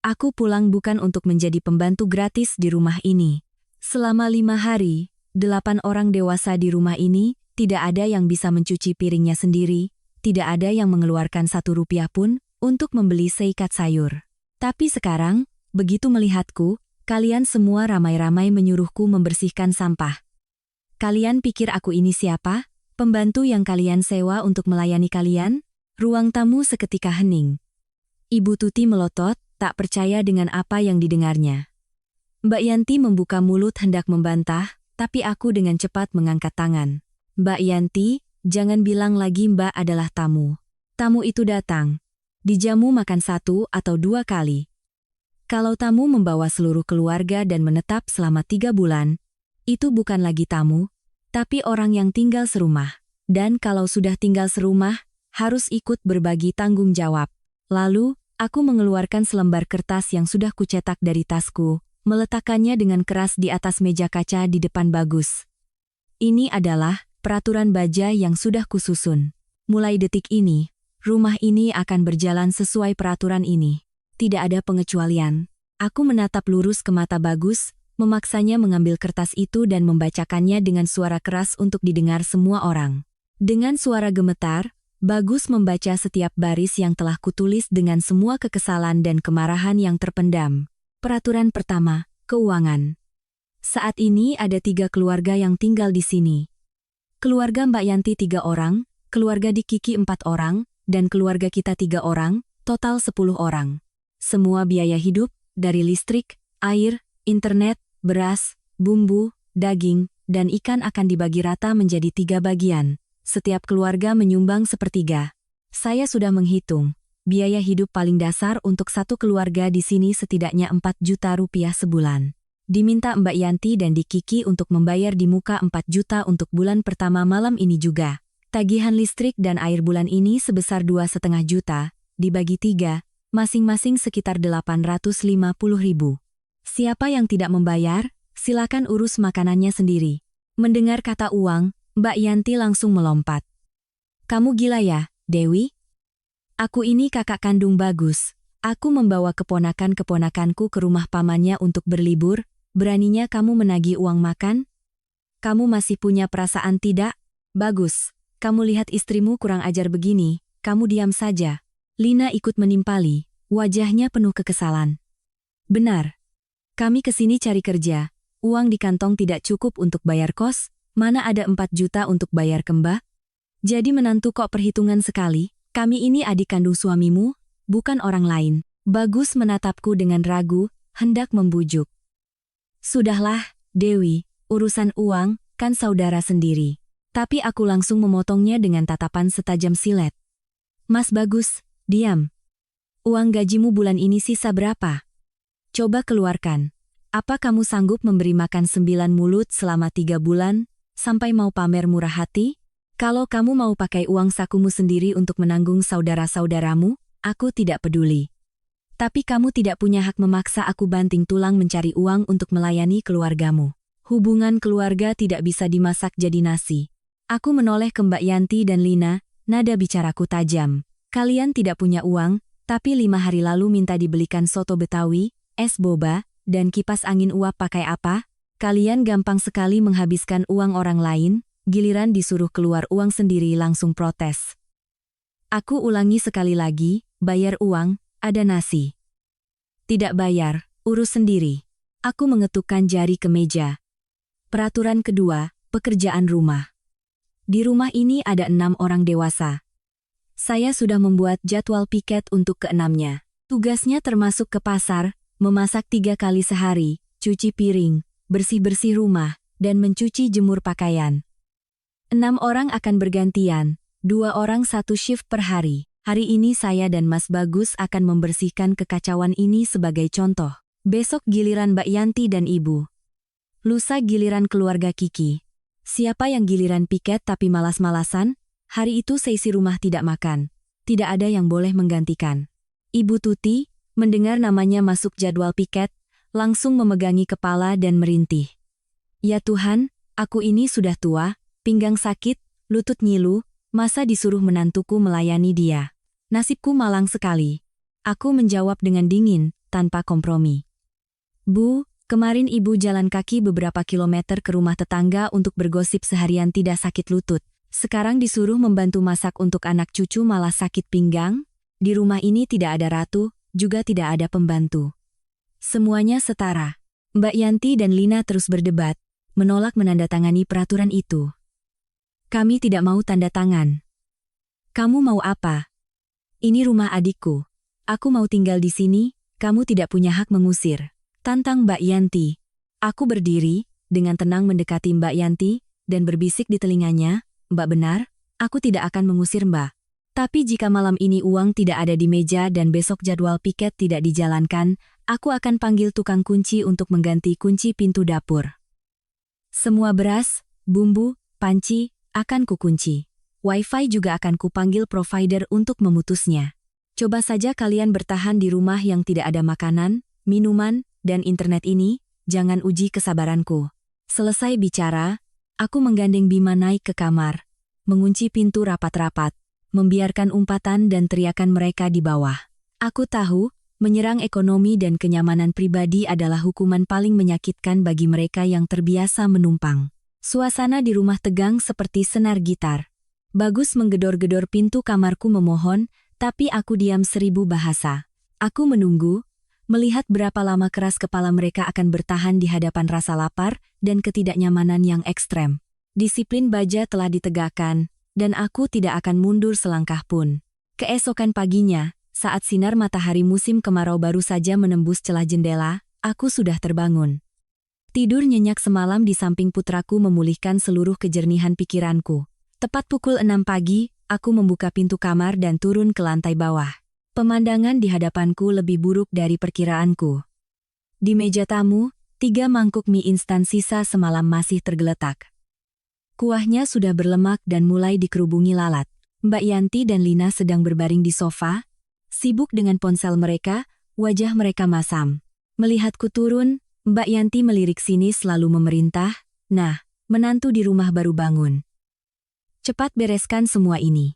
Aku pulang bukan untuk menjadi pembantu gratis di rumah ini. Selama 5 hari, 8 orang dewasa di rumah ini, tidak ada yang bisa mencuci piringnya sendiri, tidak ada yang mengeluarkan 1 rupiah pun untuk membeli seikat sayur. Tapi sekarang, begitu melihatku, kalian semua ramai-ramai menyuruhku membersihkan sampah. Kalian pikir aku ini siapa? Pembantu yang kalian sewa untuk melayani kalian?" Ruang tamu seketika hening. Ibu Tuti melotot, tak percaya dengan apa yang didengarnya. Mbak Yanti membuka mulut hendak membantah, tapi aku dengan cepat mengangkat tangan. "Mbak Yanti, jangan bilang lagi Mbak adalah tamu. Tamu itu datang. Dijamu makan 1 atau 2 kali. Kalau tamu membawa seluruh keluarga dan menetap selama 3 bulan, itu bukan lagi tamu, tapi orang yang tinggal serumah. Dan kalau sudah tinggal serumah, harus ikut berbagi tanggung jawab." Lalu, aku mengeluarkan selembar kertas yang sudah kucetak dari tasku, meletakkannya dengan keras di atas meja kaca di depan Bagus. "Ini adalah peraturan baja yang sudah kususun. Mulai detik ini, rumah ini akan berjalan sesuai peraturan ini. Tidak ada pengecualian." Aku menatap lurus ke mata Bagus, memaksanya mengambil kertas itu dan membacakannya dengan suara keras untuk didengar semua orang. Dengan suara gemetar, Bagus membaca setiap baris yang telah kutulis dengan semua kekesalan dan kemarahan yang terpendam. Peraturan pertama, keuangan. Saat ini ada 3 keluarga yang tinggal di sini. Keluarga Mbak Yanti 3 orang, keluarga Dik Kiki 4 orang, dan keluarga kita 3 orang, total 10 orang. Semua biaya hidup, dari listrik, air, internet, beras, bumbu, daging, dan ikan akan dibagi rata menjadi 3 bagian. Setiap keluarga menyumbang 1/3. Saya sudah menghitung, biaya hidup paling dasar untuk 1 keluarga di sini setidaknya 4 juta rupiah sebulan. Diminta Mbak Yanti dan Dik Kiki untuk membayar di muka 4 juta untuk bulan pertama malam ini juga. Tagihan listrik dan air bulan ini sebesar 2,5 juta, dibagi 3, masing-masing sekitar 850.000. Siapa yang tidak membayar, silakan urus makanannya sendiri. Mendengar kata uang, Mbak Yanti langsung melompat. "Kamu gila ya, Dewi? Aku ini kakak kandung Bagus. Aku membawa keponakan-keponakanku ke rumah pamannya untuk berlibur, beraninya kamu menagih uang makan? Kamu masih punya perasaan tidak? Bagus, kamu lihat istrimu kurang ajar begini, kamu diam saja." Lina ikut menimpali, wajahnya penuh kekesalan. "Benar. Kami kesini cari kerja, Uang di kantong tidak cukup untuk bayar kos, mana ada 4 juta untuk bayar kembah? Jadi menantu kok perhitungan sekali, kami ini adik kandung suamimu, bukan orang lain. Bagus menatapku dengan ragu, hendak membujuk. Sudahlah, Dewi, urusan uang, kan saudara sendiri. Tapi aku langsung memotongnya dengan tatapan setajam silet. Mas Bagus, diam. Uang gajimu bulan ini sisa berapa? Coba keluarkan. Apa kamu sanggup memberi makan 9 mulut selama 3 bulan, sampai mau pamer murah hati? Kalau kamu mau pakai uang sakumu sendiri untuk menanggung saudara-saudaramu, aku tidak peduli. Tapi kamu tidak punya hak memaksa aku banting tulang mencari uang untuk melayani keluargamu. Hubungan keluarga tidak bisa dimasak jadi nasi. Aku menoleh ke Mbak Yanti dan Lina, nada bicaraku tajam. Kalian tidak punya uang, tapi 5 hari lalu minta dibelikan soto Betawi, es boba, dan kipas angin uap pakai apa? Kalian gampang sekali menghabiskan uang orang lain, giliran disuruh keluar uang sendiri langsung protes. Aku ulangi sekali lagi, bayar uang, ada nasi. Tidak bayar, urus sendiri. Aku mengetukkan jari ke meja. Peraturan kedua, pekerjaan rumah. Di rumah ini ada 6 orang dewasa. Saya sudah membuat jadwal piket untuk ke-6-nya. Tugasnya termasuk ke pasar, memasak 3 kali sehari, cuci piring, bersih-bersih rumah, dan mencuci jemur pakaian. 6 orang akan bergantian, 2 orang 1 shift per hari. Hari ini saya dan Mas Bagus akan membersihkan kekacauan ini sebagai contoh. Besok giliran Mbak Yanti dan Ibu. Lusa giliran keluarga Kiki. Siapa yang giliran piket tapi malas-malasan? Hari itu seisi rumah tidak makan. Tidak ada yang boleh menggantikan. Ibu Tuti, mendengar namanya masuk jadwal piket, langsung memegangi kepala dan merintih. Ya Tuhan, aku ini sudah tua, pinggang sakit, lutut ngilu, masa disuruh menantuku melayani dia. Nasibku malang sekali. Aku menjawab dengan dingin, tanpa kompromi. Bu, kemarin ibu jalan kaki beberapa kilometer ke rumah tetangga untuk bergosip seharian tidak sakit lutut. Sekarang disuruh membantu masak untuk anak cucu malah sakit pinggang? Di rumah ini tidak ada ratu, juga tidak ada pembantu. Semuanya setara. Mbak Yanti dan Lina terus berdebat, menolak menandatangani peraturan itu. Kami tidak mau tanda tangan. Kamu mau apa? Ini rumah adikku. Aku mau tinggal di sini, kamu tidak punya hak mengusir. Tantang Mbak Yanti. Aku berdiri, dengan tenang mendekati Mbak Yanti, dan berbisik di telinganya, Mbak benar, aku tidak akan mengusir Mbak. Tapi jika malam ini uang tidak ada di meja dan besok jadwal piket tidak dijalankan, aku akan panggil tukang kunci untuk mengganti kunci pintu dapur. Semua beras, bumbu, panci, akan kukunci. Wi-Fi juga akan kupanggil provider untuk memutusnya. Coba saja kalian bertahan di rumah yang tidak ada makanan, minuman, dan internet ini, jangan uji kesabaranku. Selesai bicara, aku menggandeng Bima naik ke kamar, mengunci pintu rapat-rapat, membiarkan umpatan dan teriakan mereka di bawah. Aku tahu, menyerang ekonomi dan kenyamanan pribadi adalah hukuman paling menyakitkan bagi mereka yang terbiasa menumpang. Suasana di rumah tegang seperti senar gitar. Bagus menggedor-gedor pintu kamarku memohon, tapi aku diam 1000 bahasa. Aku menunggu, melihat berapa lama keras kepala mereka akan bertahan di hadapan rasa lapar dan ketidaknyamanan yang ekstrem. Disiplin baja telah ditegakkan, dan aku tidak akan mundur selangkah pun. Keesokan paginya, saat sinar matahari musim kemarau baru saja menembus celah jendela, aku sudah terbangun. Tidur nyenyak semalam di samping putraku memulihkan seluruh kejernihan pikiranku. Tepat pukul 6 pagi, aku membuka pintu kamar dan turun ke lantai bawah. Pemandangan di hadapanku lebih buruk dari perkiraanku. Di meja tamu, 3 mangkuk mie instan sisa semalam masih tergeletak. Kuahnya sudah berlemak dan mulai dikerubungi lalat. Mbak Yanti dan Lina sedang berbaring di sofa, sibuk dengan ponsel mereka, wajah mereka masam. Melihatku turun, Mbak Yanti melirik sinis lalu memerintah, "Nah, menantu di rumah baru bangun. Cepat bereskan semua ini.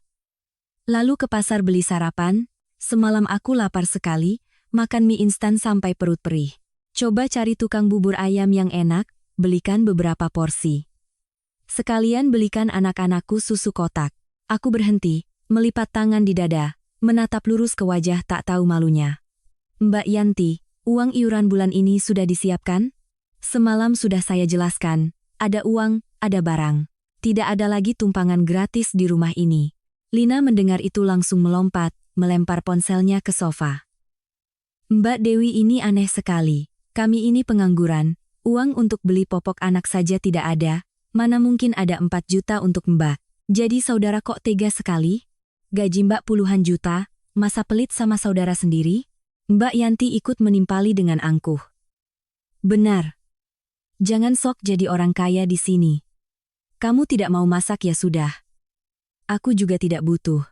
Lalu ke pasar beli sarapan, semalam aku lapar sekali, makan mie instan sampai perut perih. Coba cari tukang bubur ayam yang enak, belikan beberapa porsi. Sekalian belikan anak-anakku susu kotak." Aku berhenti, melipat tangan di dada, menatap lurus ke wajah tak tahu malunya. "Mbak Yanti, uang iuran bulan ini sudah disiapkan?" Semalam sudah saya jelaskan, ada uang, ada barang. Tidak ada lagi tumpangan gratis di rumah ini. Lina mendengar itu langsung melompat, melempar ponselnya ke sofa. Mbak Dewi ini aneh sekali. Kami ini pengangguran, uang untuk beli popok anak saja tidak ada, mana mungkin ada 4 juta untuk Mbak. Jadi saudara kok tega sekali? Gaji Mbak puluhan juta, masa pelit sama saudara sendiri? Mbak Yanti ikut menimpali dengan angkuh. Benar. Jangan sok jadi orang kaya di sini. Kamu tidak mau masak ya sudah. Aku juga tidak butuh.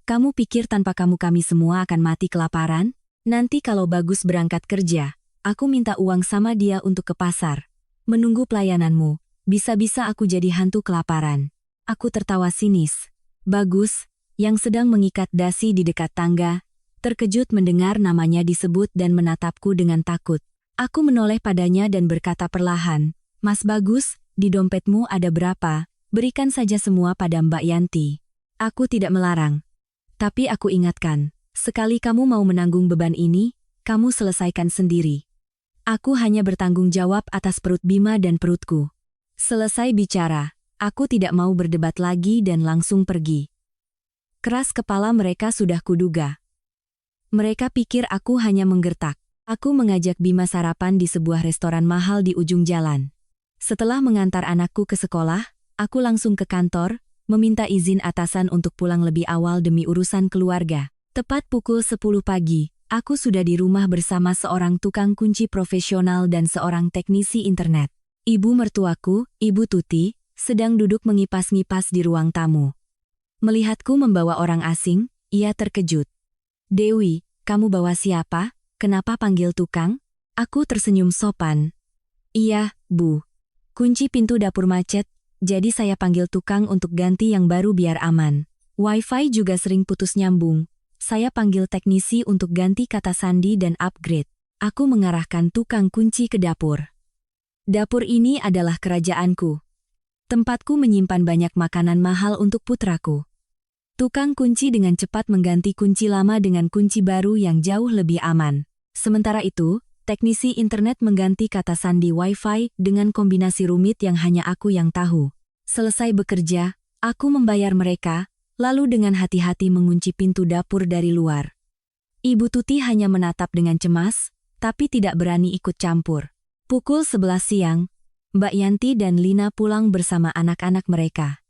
Kamu pikir tanpa kamu kami semua akan mati kelaparan? Nanti kalau Bagus berangkat kerja, aku minta uang sama dia untuk ke pasar. Menunggu pelayananmu, bisa-bisa aku jadi hantu kelaparan. Aku tertawa sinis. Bagus, yang sedang mengikat dasi di dekat tangga, terkejut mendengar namanya disebut dan menatapku dengan takut. Aku menoleh padanya dan berkata perlahan, Mas Bagus, di dompetmu ada berapa? Berikan saja semua pada Mbak Yanti. Aku tidak melarang. Tapi aku ingatkan, sekali kamu mau menanggung beban ini, kamu selesaikan sendiri. Aku hanya bertanggung jawab atas perut Bima dan perutku. Selesai bicara, aku tidak mau berdebat lagi dan langsung pergi. Keras kepala mereka sudah kuduga. Mereka pikir aku hanya menggertak. Aku mengajak Bima sarapan di sebuah restoran mahal di ujung jalan. Setelah mengantar anakku ke sekolah, aku langsung ke kantor, meminta izin atasan untuk pulang lebih awal demi urusan keluarga. Tepat pukul 10 pagi, aku sudah di rumah bersama seorang tukang kunci profesional dan seorang teknisi internet. Ibu mertuaku, Ibu Tuti, sedang duduk mengipas-ngipas di ruang tamu. Melihatku membawa orang asing, ia terkejut. Dewi, kamu bawa siapa? Kenapa panggil tukang? Aku tersenyum sopan. Iya, Bu. Kunci pintu dapur macet, jadi saya panggil tukang untuk ganti yang baru biar aman. Wi-Fi juga sering putus nyambung. Saya panggil teknisi untuk ganti kata sandi dan upgrade. Aku mengarahkan tukang kunci ke dapur. Dapur ini adalah kerajaanku. Tempatku menyimpan banyak makanan mahal untuk putraku. Tukang kunci dengan cepat mengganti kunci lama dengan kunci baru yang jauh lebih aman. Sementara itu, teknisi internet mengganti kata sandi Wi-Fi dengan kombinasi rumit yang hanya aku yang tahu. Selesai bekerja, aku membayar mereka, lalu dengan hati-hati mengunci pintu dapur dari luar. Ibu Tuti hanya menatap dengan cemas, tapi tidak berani ikut campur. Pukul 11 siang, Mbak Yanti dan Lina pulang bersama anak-anak mereka.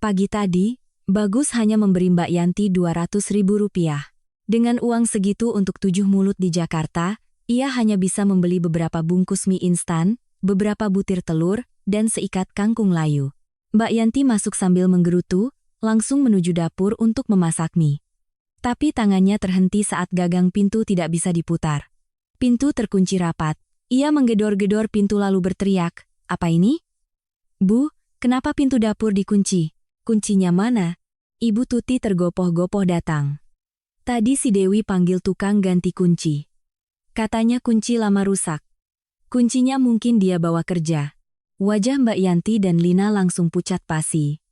Pagi tadi, Bagus hanya memberi Mbak Yanti Rp200.000. Dengan uang segitu untuk 7 mulut di Jakarta, ia hanya bisa membeli beberapa bungkus mie instan, beberapa butir telur, dan seikat kangkung layu. Mbak Yanti masuk sambil menggerutu, langsung menuju dapur untuk memasak mie. Tapi tangannya terhenti saat gagang pintu tidak bisa diputar. Pintu terkunci rapat. Ia menggedor-gedor pintu lalu berteriak, "Apa ini?" "Bu, kenapa pintu dapur dikunci? Kuncinya mana?" Ibu Tuti tergopoh-gopoh datang. Tadi si Dewi panggil tukang ganti kunci. Katanya kunci lama rusak. Kuncinya mungkin dia bawa kerja. Wajah Mbak Yanti dan Lina langsung pucat pasi.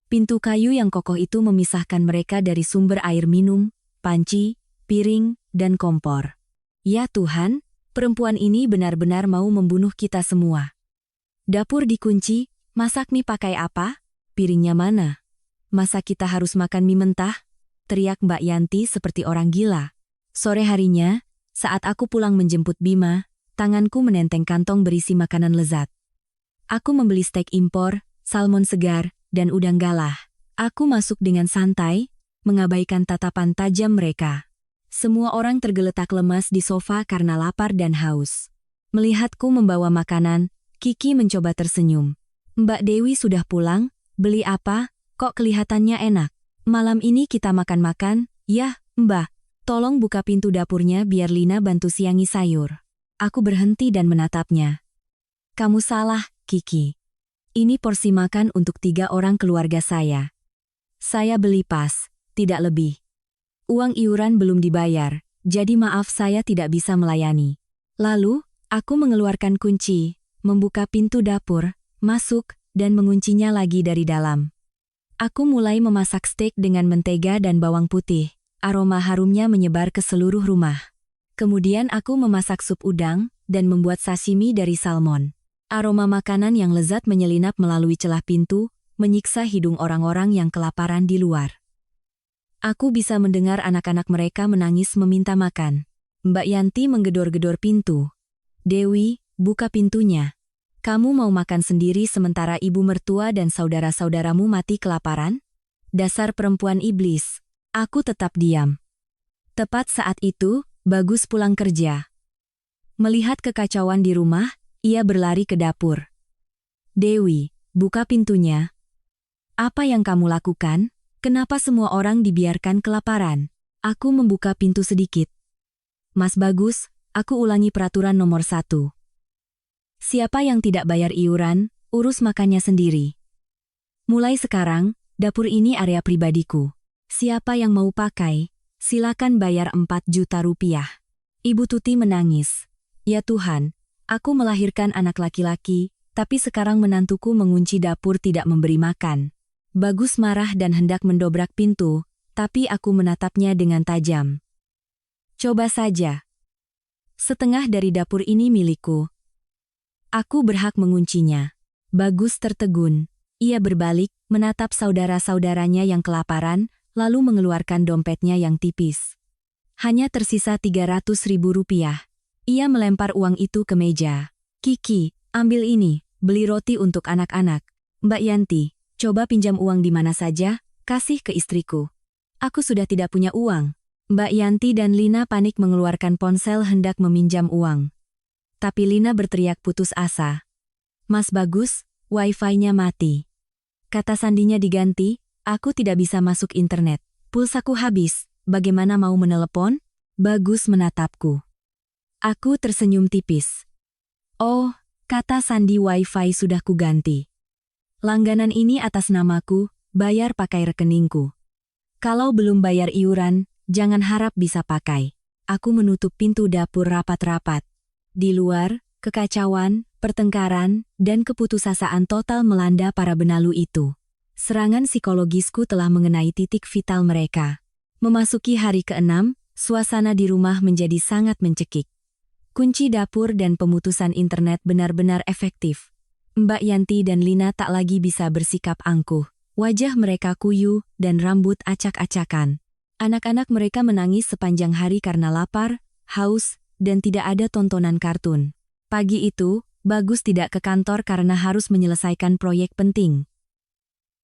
Pintu kayu yang kokoh itu memisahkan mereka dari sumber air minum, panci, piring, dan kompor. Ya Tuhan, perempuan ini benar-benar mau membunuh kita semua. Dapur dikunci, masak mie pakai apa? Piringnya mana? Masa kita harus makan mie mentah? Teriak Mbak Yanti seperti orang gila. Sore harinya, saat aku pulang menjemput Bima, tanganku menenteng kantong berisi makanan lezat. Aku membeli steak impor, salmon segar, dan udang galah. Aku masuk dengan santai, mengabaikan tatapan tajam mereka. Semua orang tergeletak lemas di sofa karena lapar dan haus. Melihatku membawa makanan, Kiki mencoba tersenyum. Mbak Dewi sudah pulang, beli apa? Kok kelihatannya enak? Malam ini kita makan-makan, ya, Mbak. Tolong buka pintu dapurnya biar Lina bantu siangi sayur. Aku berhenti dan menatapnya. Kamu salah, Kiki. Ini porsi makan untuk 3 orang keluarga saya. Saya beli pas, tidak lebih. Uang iuran belum dibayar, jadi maaf saya tidak bisa melayani. Lalu, aku mengeluarkan kunci, membuka pintu dapur, masuk, dan menguncinya lagi dari dalam. Aku mulai memasak steak dengan mentega dan bawang putih. Aroma harumnya menyebar ke seluruh rumah. Kemudian aku memasak sup udang dan membuat sashimi dari salmon. Aroma makanan yang lezat menyelinap melalui celah pintu, menyiksa hidung orang-orang yang kelaparan di luar. Aku bisa mendengar anak-anak mereka menangis meminta makan. Mbak Yanti menggedor-gedor pintu. Dewi, buka pintunya. Kamu mau makan sendiri sementara ibu mertua dan saudara-saudaramu mati kelaparan? Dasar perempuan iblis. Aku tetap diam. Tepat saat itu, Bagus pulang kerja. Melihat kekacauan di rumah, ia berlari ke dapur. Dewi, buka pintunya. Apa yang kamu lakukan? Kenapa semua orang dibiarkan kelaparan? Aku membuka pintu sedikit. Mas Bagus, aku ulangi peraturan nomor 1. Siapa yang tidak bayar iuran, urus makannya sendiri. Mulai sekarang, dapur ini area pribadiku. Siapa yang mau pakai, silakan bayar 4 juta rupiah. Ibu Tuti menangis. Ya Tuhan, aku melahirkan anak laki-laki, tapi sekarang menantuku mengunci dapur tidak memberi makan. Bagus marah dan hendak mendobrak pintu, tapi aku menatapnya dengan tajam. Coba saja. Setengah dari dapur ini milikku. Aku berhak menguncinya. Bagus tertegun. Ia berbalik, menatap saudara-saudaranya yang kelaparan, lalu mengeluarkan dompetnya yang tipis. Hanya tersisa 300.000 rupiah. Ia melempar uang itu ke meja. Kiki, ambil ini, beli roti untuk anak-anak. Mbak Yanti, coba pinjam uang di mana saja, kasih ke istriku. Aku sudah tidak punya uang. Mbak Yanti dan Lina panik mengeluarkan ponsel hendak meminjam uang. Tapi Lina berteriak putus asa. Mas Bagus, wifi-nya mati. Kata sandinya diganti, aku tidak bisa masuk internet. Pulsaku habis, bagaimana mau menelepon? Bagus menatapku. Aku tersenyum tipis. Oh, kata sandi wifi sudah kuganti. Langganan ini atas namaku, bayar pakai rekeningku. Kalau belum bayar iuran, jangan harap bisa pakai. Aku menutup pintu dapur rapat-rapat. Di luar, kekacauan, pertengkaran, dan keputusasaan total melanda para benalu itu. Serangan psikologisku telah mengenai titik vital mereka. Memasuki hari ke-6, suasana di rumah menjadi sangat mencekik. Kunci dapur dan pemutusan internet benar-benar efektif. Mbak Yanti dan Lina tak lagi bisa bersikap angkuh. Wajah mereka kuyu dan rambut acak-acakan. Anak-anak mereka menangis sepanjang hari karena lapar, haus, dan tidak ada tontonan kartun. Pagi itu, Bagus tidak ke kantor karena harus menyelesaikan proyek penting.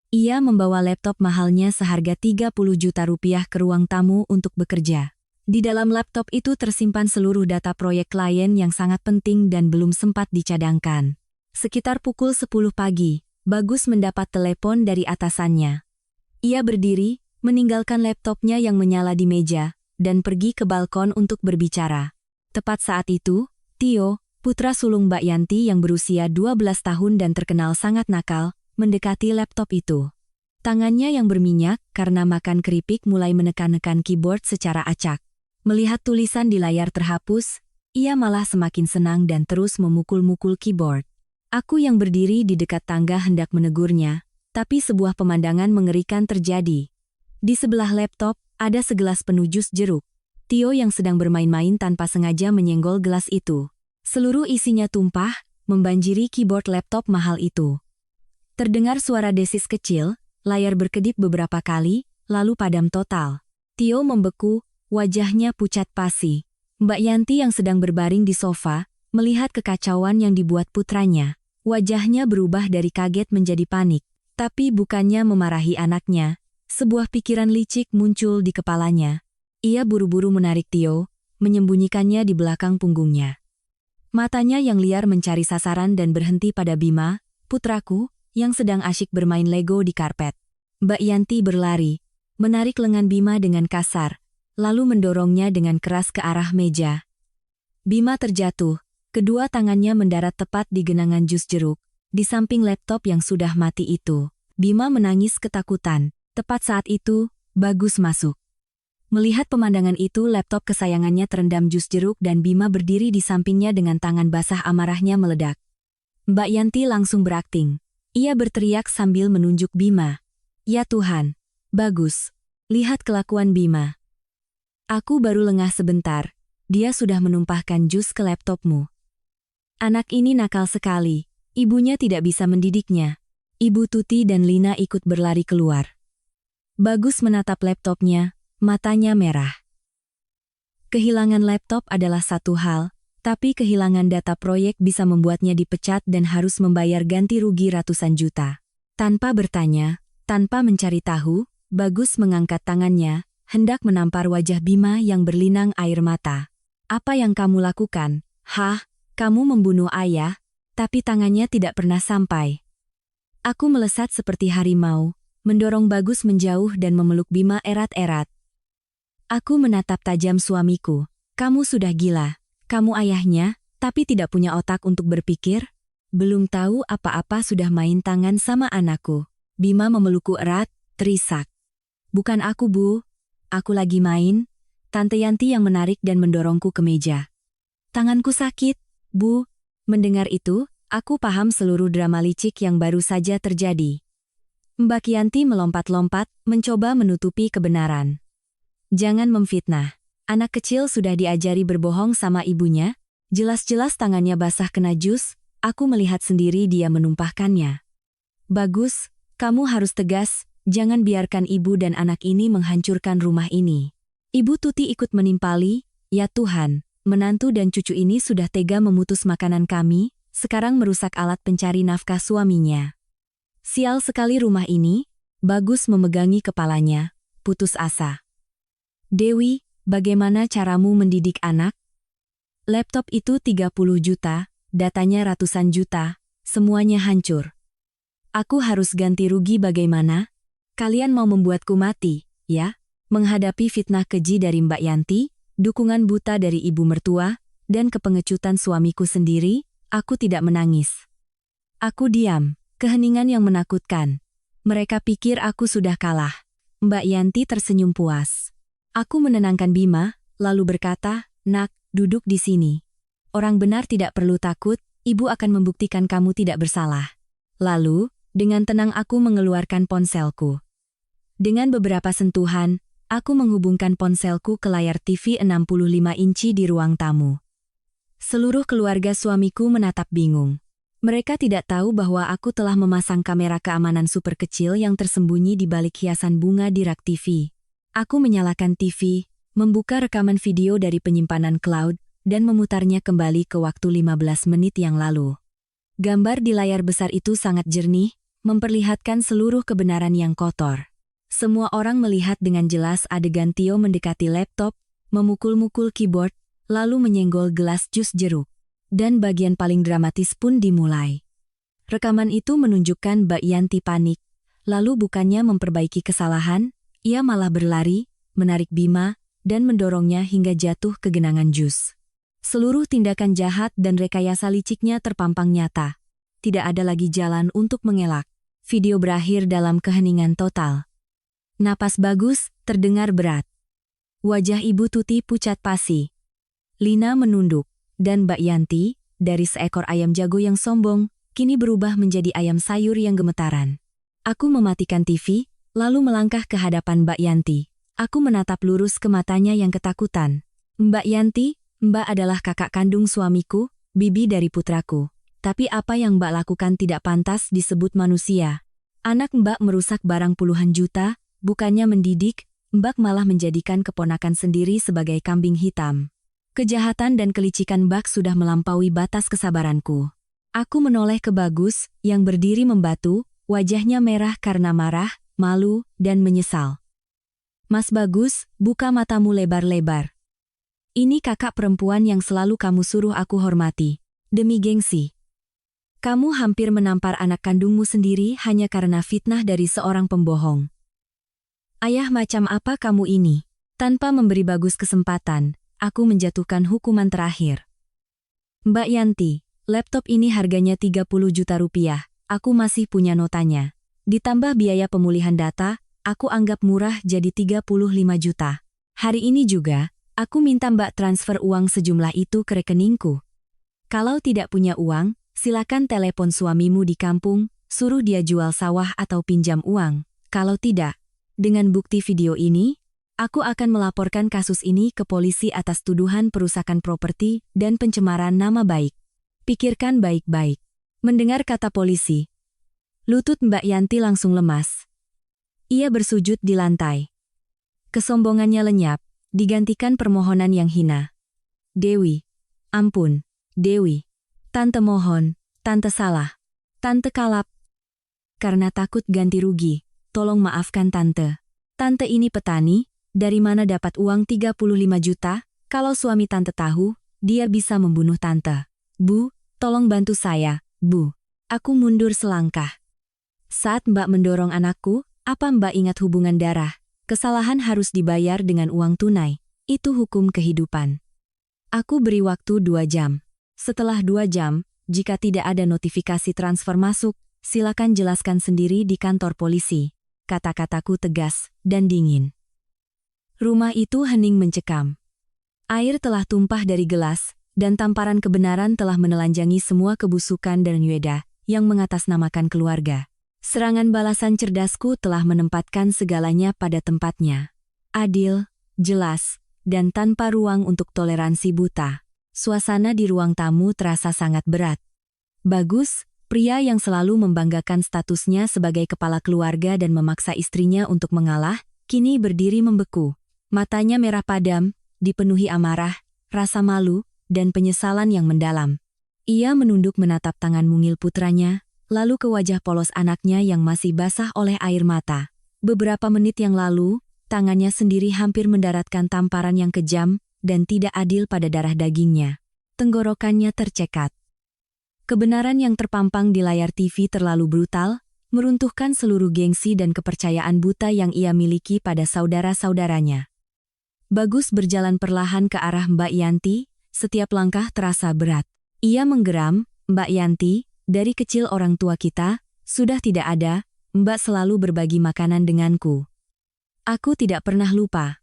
Ia membawa laptop mahalnya seharga 30 juta rupiah ke ruang tamu untuk bekerja. Di dalam laptop itu tersimpan seluruh data proyek klien yang sangat penting dan belum sempat dicadangkan. Sekitar pukul 10 pagi, Bagus mendapat telepon dari atasannya. Ia berdiri, meninggalkan laptopnya yang menyala di meja, dan pergi ke balkon untuk berbicara. Tepat saat itu, Tio, putra sulung Mbak Yanti yang berusia 12 tahun dan terkenal sangat nakal, mendekati laptop itu. Tangannya yang berminyak karena makan keripik mulai menekan-nekan keyboard secara acak. Melihat tulisan di layar terhapus, ia malah semakin senang dan terus memukul-mukul keyboard. Aku yang berdiri di dekat tangga hendak menegurnya, tapi sebuah pemandangan mengerikan terjadi. Di sebelah laptop, ada segelas penuh jus jeruk. Tio yang sedang bermain-main tanpa sengaja menyenggol gelas itu. Seluruh isinya tumpah, membanjiri keyboard laptop mahal itu. Terdengar suara desis kecil, layar berkedip beberapa kali, lalu padam total. Tio membeku, wajahnya pucat pasi. Mbak Yanti yang sedang berbaring di sofa, melihat kekacauan yang dibuat putranya. Wajahnya berubah dari kaget menjadi panik. Tapi bukannya memarahi anaknya, sebuah pikiran licik muncul di kepalanya. Ia buru-buru menarik Tio, menyembunyikannya di belakang punggungnya. Matanya yang liar mencari sasaran dan berhenti pada Bima, putraku, yang sedang asyik bermain Lego di karpet. Mbak Yanti berlari, menarik lengan Bima dengan kasar, lalu mendorongnya dengan keras ke arah meja. Bima terjatuh, kedua tangannya mendarat tepat di genangan jus jeruk, di samping laptop yang sudah mati itu. Bima menangis ketakutan. Tepat saat itu, Bagus masuk. Melihat pemandangan itu, laptop kesayangannya terendam jus jeruk dan Bima berdiri di sampingnya dengan tangan basah amarahnya meledak. Mbak Yanti langsung berakting. Ia berteriak sambil menunjuk Bima. Ya Tuhan, Bagus, lihat kelakuan Bima. Aku baru lengah sebentar, dia sudah menumpahkan jus ke laptopmu. Anak ini nakal sekali, ibunya tidak bisa mendidiknya. Ibu Tuti dan Lina ikut berlari keluar. Bagus menatap laptopnya, matanya merah. Kehilangan laptop adalah satu hal, tapi kehilangan data proyek bisa membuatnya dipecat dan harus membayar ganti rugi ratusan juta. Tanpa bertanya, tanpa mencari tahu, Bagus mengangkat tangannya, hendak menampar wajah Bima yang berlinang air mata. Apa yang kamu lakukan? Hah? Kamu membunuh ayah? Tapi tangannya tidak pernah sampai. Aku melesat seperti harimau, mendorong Bagus menjauh dan memeluk Bima erat-erat. Aku menatap tajam suamiku. Kamu sudah gila. Kamu ayahnya, tapi tidak punya otak untuk berpikir? Belum tahu apa-apa sudah main tangan sama anakku. Bima memelukku erat, terisak. Bukan aku, Bu. Aku lagi main. Tante Yanti yang menarik dan mendorongku ke meja. Tanganku sakit, Bu. Mendengar itu, aku paham seluruh drama licik yang baru saja terjadi. Mbak Yanti melompat-lompat, mencoba menutupi kebenaran. Jangan memfitnah. Anak kecil sudah diajari berbohong sama ibunya. Jelas-jelas tangannya basah kena jus, aku melihat sendiri dia menumpahkannya. Bagus, kamu harus tegas. Jangan biarkan ibu dan anak ini menghancurkan rumah ini. Ibu Tuti ikut menimpali, ya Tuhan, menantu dan cucu ini sudah tega memutus makanan kami, sekarang merusak alat pencari nafkah suaminya. Sial sekali rumah ini, Bagus memegangi kepalanya, putus asa. Dewi, bagaimana caramu mendidik anak? Laptop itu 30 juta, datanya ratusan juta, semuanya hancur. Aku harus ganti rugi bagaimana? Kalian mau membuatku mati, ya? Menghadapi fitnah keji dari Mbak Yanti, dukungan buta dari ibu mertua, dan kepengecutan suamiku sendiri, aku tidak menangis. Aku diam, keheningan yang menakutkan. Mereka pikir aku sudah kalah. Mbak Yanti tersenyum puas. Aku menenangkan Bima, lalu berkata, "Nak, duduk di sini. Orang benar tidak perlu takut, ibu akan membuktikan kamu tidak bersalah." Lalu, dengan tenang aku mengeluarkan ponselku. Dengan beberapa sentuhan, aku menghubungkan ponselku ke layar TV 65 inci di ruang tamu. Seluruh keluarga suamiku menatap bingung. Mereka tidak tahu bahwa aku telah memasang kamera keamanan super kecil yang tersembunyi di balik hiasan bunga di rak TV. Aku menyalakan TV, membuka rekaman video dari penyimpanan cloud, dan memutarnya kembali ke waktu 15 menit yang lalu. Gambar di layar besar itu sangat jernih, memperlihatkan seluruh kebenaran yang kotor. Semua orang melihat dengan jelas adegan Tio mendekati laptop, memukul-mukul keyboard, lalu menyenggol gelas jus jeruk. Dan bagian paling dramatis pun dimulai. Rekaman itu menunjukkan Mbak Yanti panik, lalu bukannya memperbaiki kesalahan, ia malah berlari, menarik Bima, dan mendorongnya hingga jatuh ke genangan jus. Seluruh tindakan jahat dan rekayasa liciknya terpampang nyata. Tidak ada lagi jalan untuk mengelak. Video berakhir dalam keheningan total. Napas Bagus terdengar berat. Wajah Ibu Tuti pucat pasi. Lina menunduk, dan Mbak Yanti, dari seekor ayam jago yang sombong, kini berubah menjadi ayam sayur yang gemetaran. Aku mematikan TV, lalu melangkah ke hadapan Mbak Yanti. Aku menatap lurus ke matanya yang ketakutan. Mbak Yanti, Mbak adalah kakak kandung suamiku, bibi dari putraku. Tapi apa yang Mbak lakukan tidak pantas disebut manusia. Anak Mbak merusak barang puluhan juta, bukannya mendidik, Mbak malah menjadikan keponakan sendiri sebagai kambing hitam. Kejahatan dan kelicikan Mbak sudah melampaui batas kesabaranku. Aku menoleh ke Bagus, yang berdiri membatu, wajahnya merah karena marah, malu, dan menyesal. Mas Bagus, buka matamu lebar-lebar. Ini kakak perempuan yang selalu kamu suruh aku hormati. Demi gengsi. Kamu hampir menampar anak kandungmu sendiri hanya karena fitnah dari seorang pembohong. Ayah macam apa kamu ini? Tanpa memberi Bagus kesempatan, aku menjatuhkan hukuman terakhir. Mbak Yanti, laptop ini harganya 30 juta rupiah, aku masih punya notanya. Ditambah biaya pemulihan data, aku anggap murah jadi 35 juta. Hari ini juga, aku minta Mbak transfer uang sejumlah itu ke rekeningku. Kalau tidak punya uang, silakan telepon suamimu di kampung, suruh dia jual sawah atau pinjam uang. Kalau tidak, dengan bukti video ini, Aku akan melaporkan kasus ini ke polisi atas tuduhan perusakan properti dan pencemaran nama baik. Pikirkan baik-baik. Mendengar kata polisi, lutut Mbak Yanti langsung lemas. Ia bersujud di lantai. Kesombongannya lenyap, digantikan permohonan yang hina. Dewi, ampun, Dewi. Tante mohon, Tante salah. Tante kalap. Karena takut ganti rugi, tolong maafkan Tante. Tante ini petani, dari mana dapat uang 35 juta? Kalau suami Tante tahu, dia bisa membunuh Tante. Bu, tolong bantu saya, Bu. Aku mundur selangkah. Saat Mbak mendorong anakku, apa Mbak ingat hubungan darah? Kesalahan harus dibayar dengan uang tunai. Itu hukum kehidupan. Aku beri waktu 2 jam. Setelah 2 jam, jika tidak ada notifikasi transfer masuk, silakan jelaskan sendiri di kantor polisi. Kata-kataku tegas dan dingin. Rumah itu hening mencekam. Air telah tumpah dari gelas, dan tamparan kebenaran telah menelanjangi semua kebusukan dan nyuedah yang mengatasnamakan keluarga. Serangan balasan cerdasku telah menempatkan segalanya pada tempatnya. Adil, jelas, dan tanpa ruang untuk toleransi buta. Suasana di ruang tamu terasa sangat berat. Bagus, pria yang selalu membanggakan statusnya sebagai kepala keluarga dan memaksa istrinya untuk mengalah, kini berdiri membeku. Matanya merah padam, dipenuhi amarah, rasa malu, dan penyesalan yang mendalam. Ia menunduk menatap tangan mungil putranya, lalu ke wajah polos anaknya yang masih basah oleh air mata. Beberapa menit yang lalu, tangannya sendiri hampir mendaratkan tamparan yang kejam dan tidak adil pada darah dagingnya. Tenggorokannya tercekat. Kebenaran yang terpampang di layar TV terlalu brutal, meruntuhkan seluruh gengsi dan kepercayaan buta yang ia miliki pada saudara-saudaranya. Bagus berjalan perlahan ke arah Mbak Yanti, setiap langkah terasa berat. Ia menggeram, Mbak Yanti, dari kecil orang tua kita, sudah tidak ada, Mbak selalu berbagi makanan denganku. Aku tidak pernah lupa.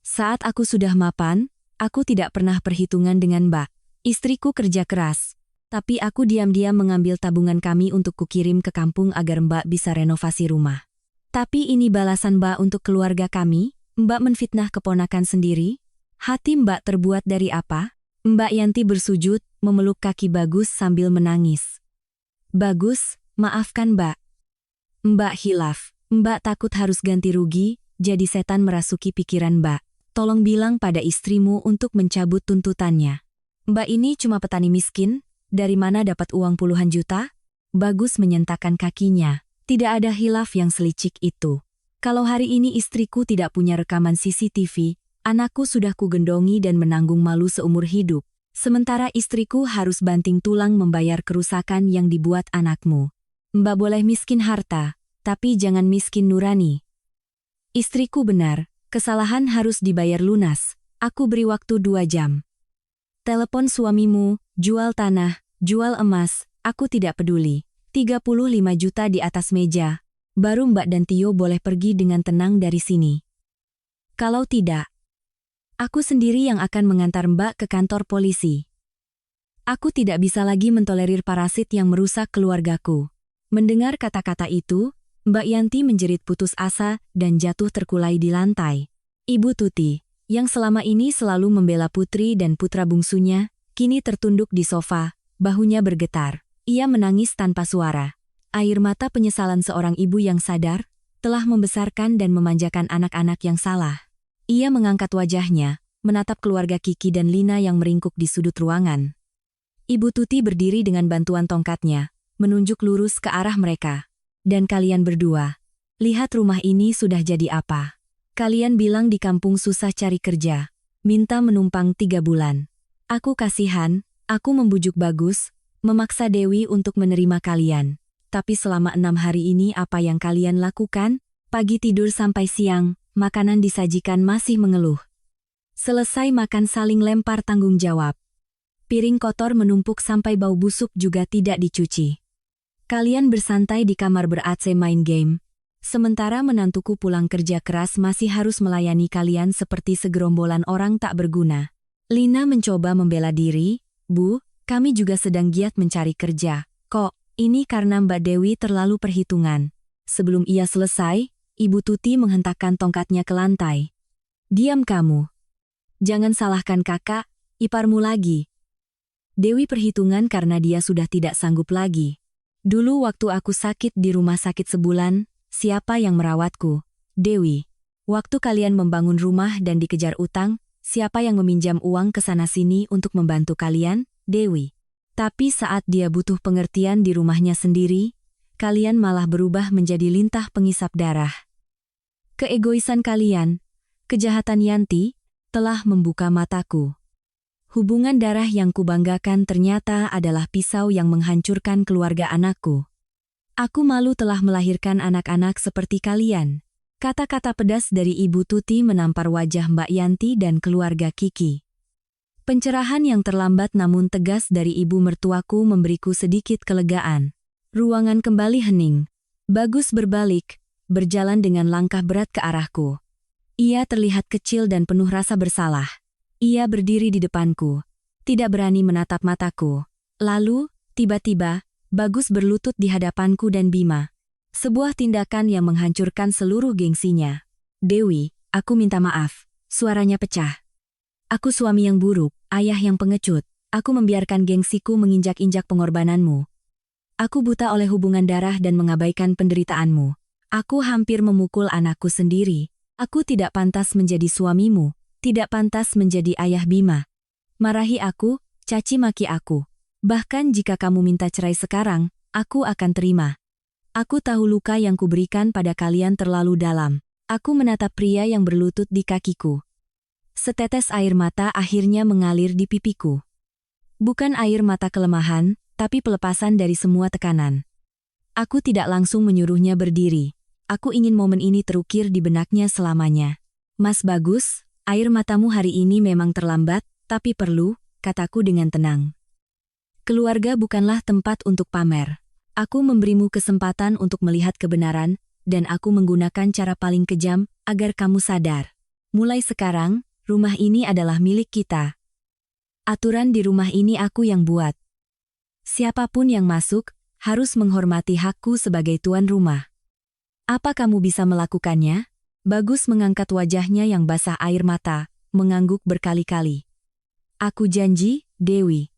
Saat aku sudah mapan, aku tidak pernah perhitungan dengan Mbak. Istriku kerja keras. Tapi aku diam-diam mengambil tabungan kami untuk kukirim ke kampung agar Mbak bisa renovasi rumah. Tapi ini balasan Mbak untuk keluarga kami, Mbak menfitnah keponakan sendiri. Hati Mbak terbuat dari apa? Mbak Yanti bersujud, memeluk kaki Bagus sambil menangis. Bagus, maafkan Mbak. Mbak hilaf. Mbak takut harus ganti rugi, jadi setan merasuki pikiran Mbak. Tolong bilang pada istrimu untuk mencabut tuntutannya. Mbak ini cuma petani miskin, dari mana dapat uang puluhan juta? Bagus menyentakkan kakinya. Tidak ada hilaf yang selicik itu. Kalau hari ini istriku tidak punya rekaman CCTV, anakku sudah kugendongi dan menanggung malu seumur hidup. Sementara istriku harus banting tulang membayar kerusakan yang dibuat anakmu. Mbak boleh miskin harta, tapi jangan miskin nurani. Istriku benar, kesalahan harus dibayar lunas. Aku beri waktu 2 jam. Telepon suamimu, jual tanah, jual emas, aku tidak peduli. 35 juta di atas meja. Baru Mbak dan Tio boleh pergi dengan tenang dari sini. Kalau tidak, aku sendiri yang akan mengantar Mbak ke kantor polisi. Aku tidak bisa lagi mentolerir parasit yang merusak keluargaku. Mendengar kata-kata itu, Mbak Yanti menjerit putus asa dan jatuh terkulai di lantai. Ibu Tuti, yang selama ini selalu membela putri dan putra bungsunya, kini tertunduk di sofa, bahunya bergetar. Ia menangis tanpa suara. Air mata penyesalan seorang ibu yang sadar, telah membesarkan dan memanjakan anak-anak yang salah. Ia mengangkat wajahnya, menatap keluarga Kiki dan Lina yang meringkuk di sudut ruangan. Ibu Tuti berdiri dengan bantuan tongkatnya, menunjuk lurus ke arah mereka. Dan kalian berdua, lihat rumah ini sudah jadi apa. Kalian bilang di kampung susah cari kerja, minta menumpang 3 bulan. Aku kasihan, aku membujuk Bagus, memaksa Dewi untuk menerima kalian. Tapi selama 6 hari ini apa yang kalian lakukan? Pagi tidur sampai siang, makanan disajikan masih mengeluh. Selesai makan saling lempar tanggung jawab. Piring kotor menumpuk sampai bau busuk juga tidak dicuci. Kalian bersantai di kamar ber-AC main game. Sementara menantuku pulang kerja keras masih harus melayani kalian seperti segerombolan orang tak berguna. Lina mencoba membela diri, Bu, kami juga sedang giat mencari kerja. Kok, ini karena Mbak Dewi terlalu perhitungan. Sebelum ia selesai, Ibu Tuti menghentakkan tongkatnya ke lantai. Diam kamu. Jangan salahkan kakak, iparmu lagi. Dewi perhitungan karena dia sudah tidak sanggup lagi. Dulu waktu aku sakit di rumah sakit sebulan, siapa yang merawatku? Dewi. Waktu kalian membangun rumah dan dikejar utang, siapa yang meminjam uang ke sana-sini untuk membantu kalian? Dewi. Tapi saat dia butuh pengertian di rumahnya sendiri, kalian malah berubah menjadi lintah pengisap darah. Keegoisan kalian, kejahatan Yanti, telah membuka mataku. Hubungan darah yang kubanggakan ternyata adalah pisau yang menghancurkan keluarga anakku. Aku malu telah melahirkan anak-anak seperti kalian. Kata-kata pedas dari Ibu Tuti menampar wajah Mbak Yanti dan keluarga Kiki. Pencerahan yang terlambat namun tegas dari ibu mertuaku memberiku sedikit kelegaan. Ruangan kembali hening. Bagus berbalik, berjalan dengan langkah berat ke arahku. Ia terlihat kecil dan penuh rasa bersalah. Ia berdiri di depanku, tidak berani menatap mataku. Lalu, tiba-tiba, Bagus berlutut di hadapanku dan Bima. Sebuah tindakan yang menghancurkan seluruh gengsinya. Dewi, aku minta maaf. Suaranya pecah. Aku suami yang buruk, ayah yang pengecut. Aku membiarkan gengsiku menginjak-injak pengorbananmu. Aku buta oleh hubungan darah dan mengabaikan penderitaanmu. Aku hampir memukul anakku sendiri. Aku tidak pantas menjadi suamimu, tidak pantas menjadi ayah Bima. Marahi aku, caci maki aku. Bahkan jika kamu minta cerai sekarang, aku akan terima. Aku tahu luka yang kuberikan pada kalian terlalu dalam. Aku menatap pria yang berlutut di kakiku. Setetes air mata akhirnya mengalir di pipiku. Bukan air mata kelemahan, tapi pelepasan dari semua tekanan. Aku tidak langsung menyuruhnya berdiri. Aku ingin momen ini terukir di benaknya selamanya. Mas Bagus, air matamu hari ini memang terlambat, tapi perlu, kataku dengan tenang. Keluarga bukanlah tempat untuk pamer. Aku memberimu kesempatan untuk melihat kebenaran, dan aku menggunakan cara paling kejam agar kamu sadar. Mulai sekarang, rumah ini adalah milik kita. Aturan di rumah ini aku yang buat. Siapapun yang masuk, harus menghormati hakku sebagai tuan rumah. Apa kamu bisa melakukannya? Bagus mengangkat wajahnya yang basah air mata, mengangguk berkali-kali. Aku janji, Dewi.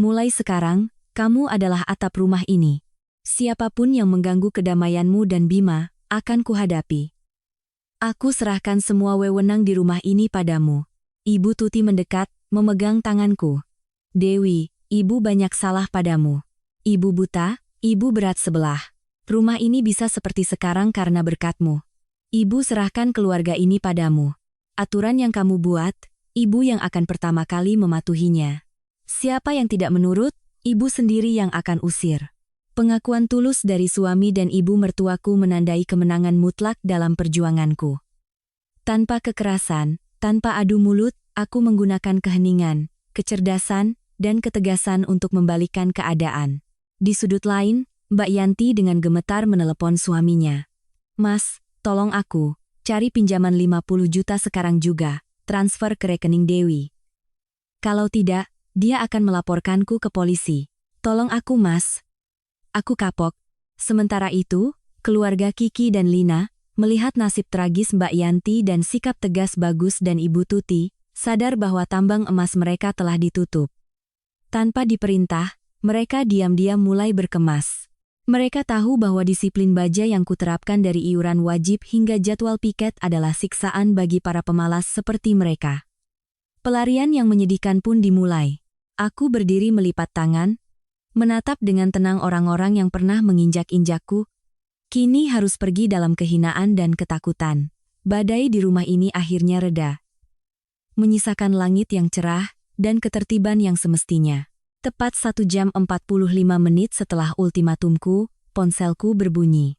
Mulai sekarang, kamu adalah atap rumah ini. Siapapun yang mengganggu kedamaianmu dan Bima, akan kuhadapi. Aku serahkan semua wewenang di rumah ini padamu. Ibu Tuti mendekat, memegang tanganku. Dewi, ibu banyak salah padamu. Ibu buta, ibu berat sebelah. Rumah ini bisa seperti sekarang karena berkatmu. Ibu serahkan keluarga ini padamu. Aturan yang kamu buat, ibu yang akan pertama kali mematuhinya. Siapa yang tidak menurut, ibu sendiri yang akan usir. Pengakuan tulus dari suami dan ibu mertuaku menandai kemenangan mutlak dalam perjuanganku. Tanpa kekerasan, tanpa adu mulut, aku menggunakan keheningan, kecerdasan, dan ketegasan untuk membalikkan keadaan. Di sudut lain, Mbak Yanti dengan gemetar menelepon suaminya. Mas, tolong aku, cari pinjaman 50 juta sekarang juga, transfer ke rekening Dewi. Kalau tidak, dia akan melaporkanku ke polisi. Tolong aku mas. Aku kapok. Sementara itu, keluarga Kiki dan Lina, melihat nasib tragis Mbak Yanti dan sikap tegas Bagus dan Ibu Tuti, sadar bahwa tambang emas mereka telah ditutup. Tanpa diperintah, mereka diam-diam mulai berkemas. Mereka tahu bahwa disiplin baja yang kuterapkan dari iuran wajib hingga jadwal piket adalah siksaan bagi para pemalas seperti mereka. Pelarian yang menyedihkan pun dimulai. Aku berdiri melipat tangan, menatap dengan tenang orang-orang yang pernah menginjak-injakku. Kini harus pergi dalam kehinaan dan ketakutan. Badai di rumah ini akhirnya reda. Menyisakan langit yang cerah dan ketertiban yang semestinya. Tepat 1 jam 45 menit setelah ultimatumku, ponselku berbunyi.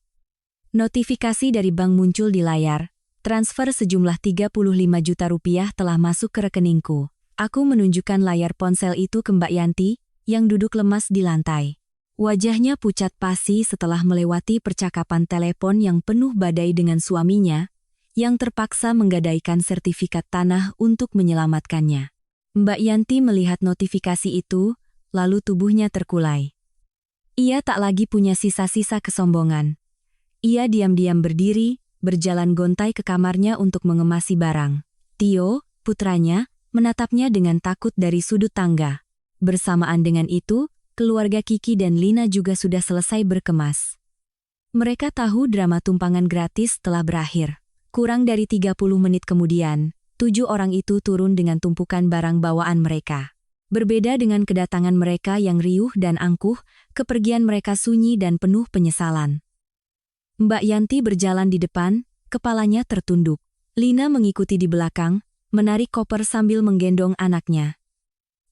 Notifikasi dari bank muncul di layar. Transfer sejumlah 35 juta rupiah telah masuk ke rekeningku. Aku menunjukkan layar ponsel itu ke Mbak Yanti, yang duduk lemas di lantai. Wajahnya pucat pasi setelah melewati percakapan telepon yang penuh badai dengan suaminya, yang terpaksa menggadaikan sertifikat tanah untuk menyelamatkannya. Mbak Yanti melihat notifikasi itu, lalu tubuhnya terkulai. Ia tak lagi punya sisa-sisa kesombongan. Ia diam-diam berdiri, berjalan gontai ke kamarnya untuk mengemasi barang. Tio, putranya, menatapnya dengan takut dari sudut tangga. Bersamaan dengan itu, keluarga Kiki dan Lina juga sudah selesai berkemas. Mereka tahu drama tumpangan gratis telah berakhir. Kurang dari 30 menit kemudian, 7 orang itu turun dengan tumpukan barang bawaan mereka. Berbeda dengan kedatangan mereka yang riuh dan angkuh, kepergian mereka sunyi dan penuh penyesalan. Mbak Yanti berjalan di depan, kepalanya tertunduk. Lina mengikuti di belakang, menarik koper sambil menggendong anaknya.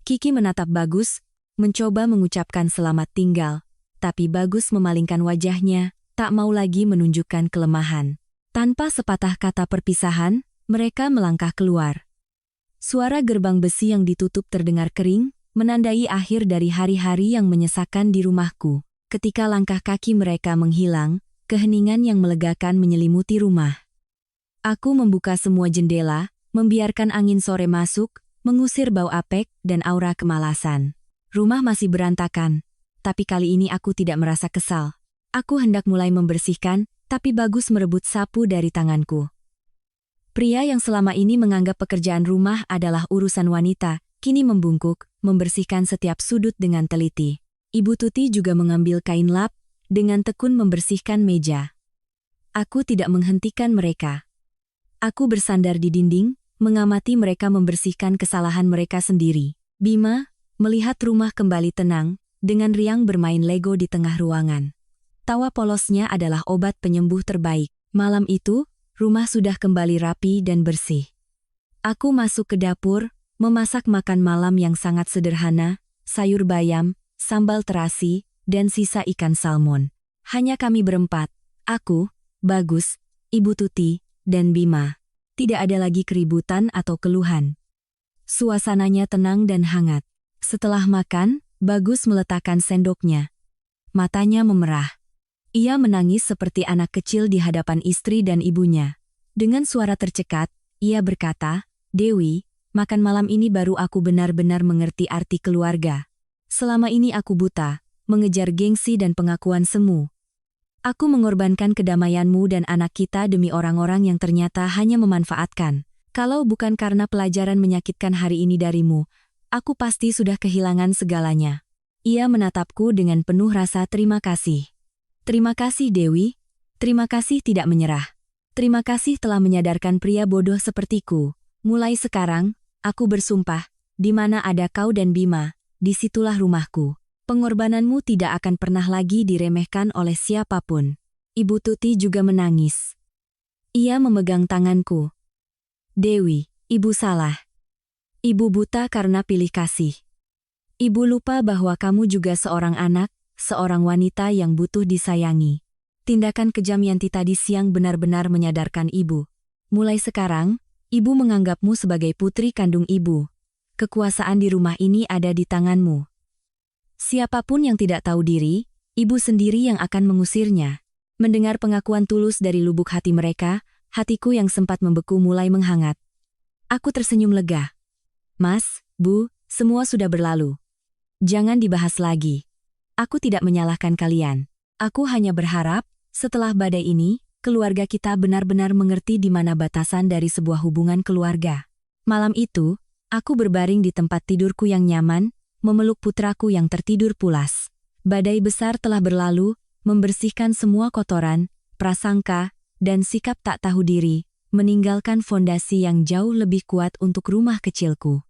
Kiki menatap Bagus, mencoba mengucapkan selamat tinggal, tapi Bagus memalingkan wajahnya, tak mau lagi menunjukkan kelemahan. Tanpa sepatah kata perpisahan, mereka melangkah keluar. Suara gerbang besi yang ditutup terdengar kering, menandai akhir dari hari-hari yang menyesakan di rumahku. Ketika langkah kaki mereka menghilang, keheningan yang melegakan menyelimuti rumah. Aku membuka semua jendela, membiarkan angin sore masuk, mengusir bau apek dan aura kemalasan. Rumah masih berantakan, tapi kali ini aku tidak merasa kesal. Aku hendak mulai membersihkan, tapi Bagus merebut sapu dari tanganku. Pria yang selama ini menganggap pekerjaan rumah adalah urusan wanita, kini membungkuk, membersihkan setiap sudut dengan teliti. Ibu Tuti juga mengambil kain lap, dengan tekun membersihkan meja. Aku tidak menghentikan mereka. Aku bersandar di dinding, mengamati mereka membersihkan kesalahan mereka sendiri. Bima, melihat rumah kembali tenang, dengan riang bermain Lego di tengah ruangan. Tawa polosnya adalah obat penyembuh terbaik. Malam itu, rumah sudah kembali rapi dan bersih. Aku masuk ke dapur, memasak makan malam yang sangat sederhana, sayur bayam, sambal terasi, dan sisa ikan salmon. Hanya kami berempat, aku, Bagus, Ibu Tuti, dan Bima. Tidak ada lagi keributan atau keluhan. Suasananya tenang dan hangat. Setelah makan, Bagus meletakkan sendoknya. Matanya memerah. Ia menangis seperti anak kecil di hadapan istri dan ibunya. Dengan suara tercekat, ia berkata, "Dewi, makan malam ini baru aku benar-benar mengerti arti keluarga. Selama ini aku buta, mengejar gengsi dan pengakuan semu. Aku mengorbankan kedamaianmu dan anak kita demi orang-orang yang ternyata hanya memanfaatkan. Kalau bukan karena pelajaran menyakitkan hari ini darimu, aku pasti sudah kehilangan segalanya." Ia menatapku dengan penuh rasa terima kasih. "Terima kasih Dewi, terima kasih tidak menyerah. Terima kasih telah menyadarkan pria bodoh sepertiku. Mulai sekarang, aku bersumpah, di mana ada kau dan Bima, disitulah rumahku. Pengorbananmu tidak akan pernah lagi diremehkan oleh siapapun." Ibu Tuti juga menangis. Ia memegang tanganku. "Dewi, ibu salah. Ibu buta karena pilih kasih. Ibu lupa bahwa kamu juga seorang anak, seorang wanita yang butuh disayangi. Tindakan kejam Yanti tadi siang benar-benar menyadarkan ibu. Mulai sekarang, ibu menganggapmu sebagai putri kandung ibu. Kekuasaan di rumah ini ada di tanganmu. Siapapun yang tidak tahu diri, ibu sendiri yang akan mengusirnya." Mendengar pengakuan tulus dari lubuk hati mereka, hatiku yang sempat membeku mulai menghangat. Aku tersenyum lega. "Mas, Bu, semua sudah berlalu. Jangan dibahas lagi. Aku tidak menyalahkan kalian. Aku hanya berharap, setelah badai ini, keluarga kita benar-benar mengerti di mana batasan dari sebuah hubungan keluarga." Malam itu, aku berbaring di tempat tidurku yang nyaman, memeluk putraku yang tertidur pulas. Badai besar telah berlalu, membersihkan semua kotoran, prasangka, dan sikap tak tahu diri, meninggalkan fondasi yang jauh lebih kuat untuk rumah kecilku.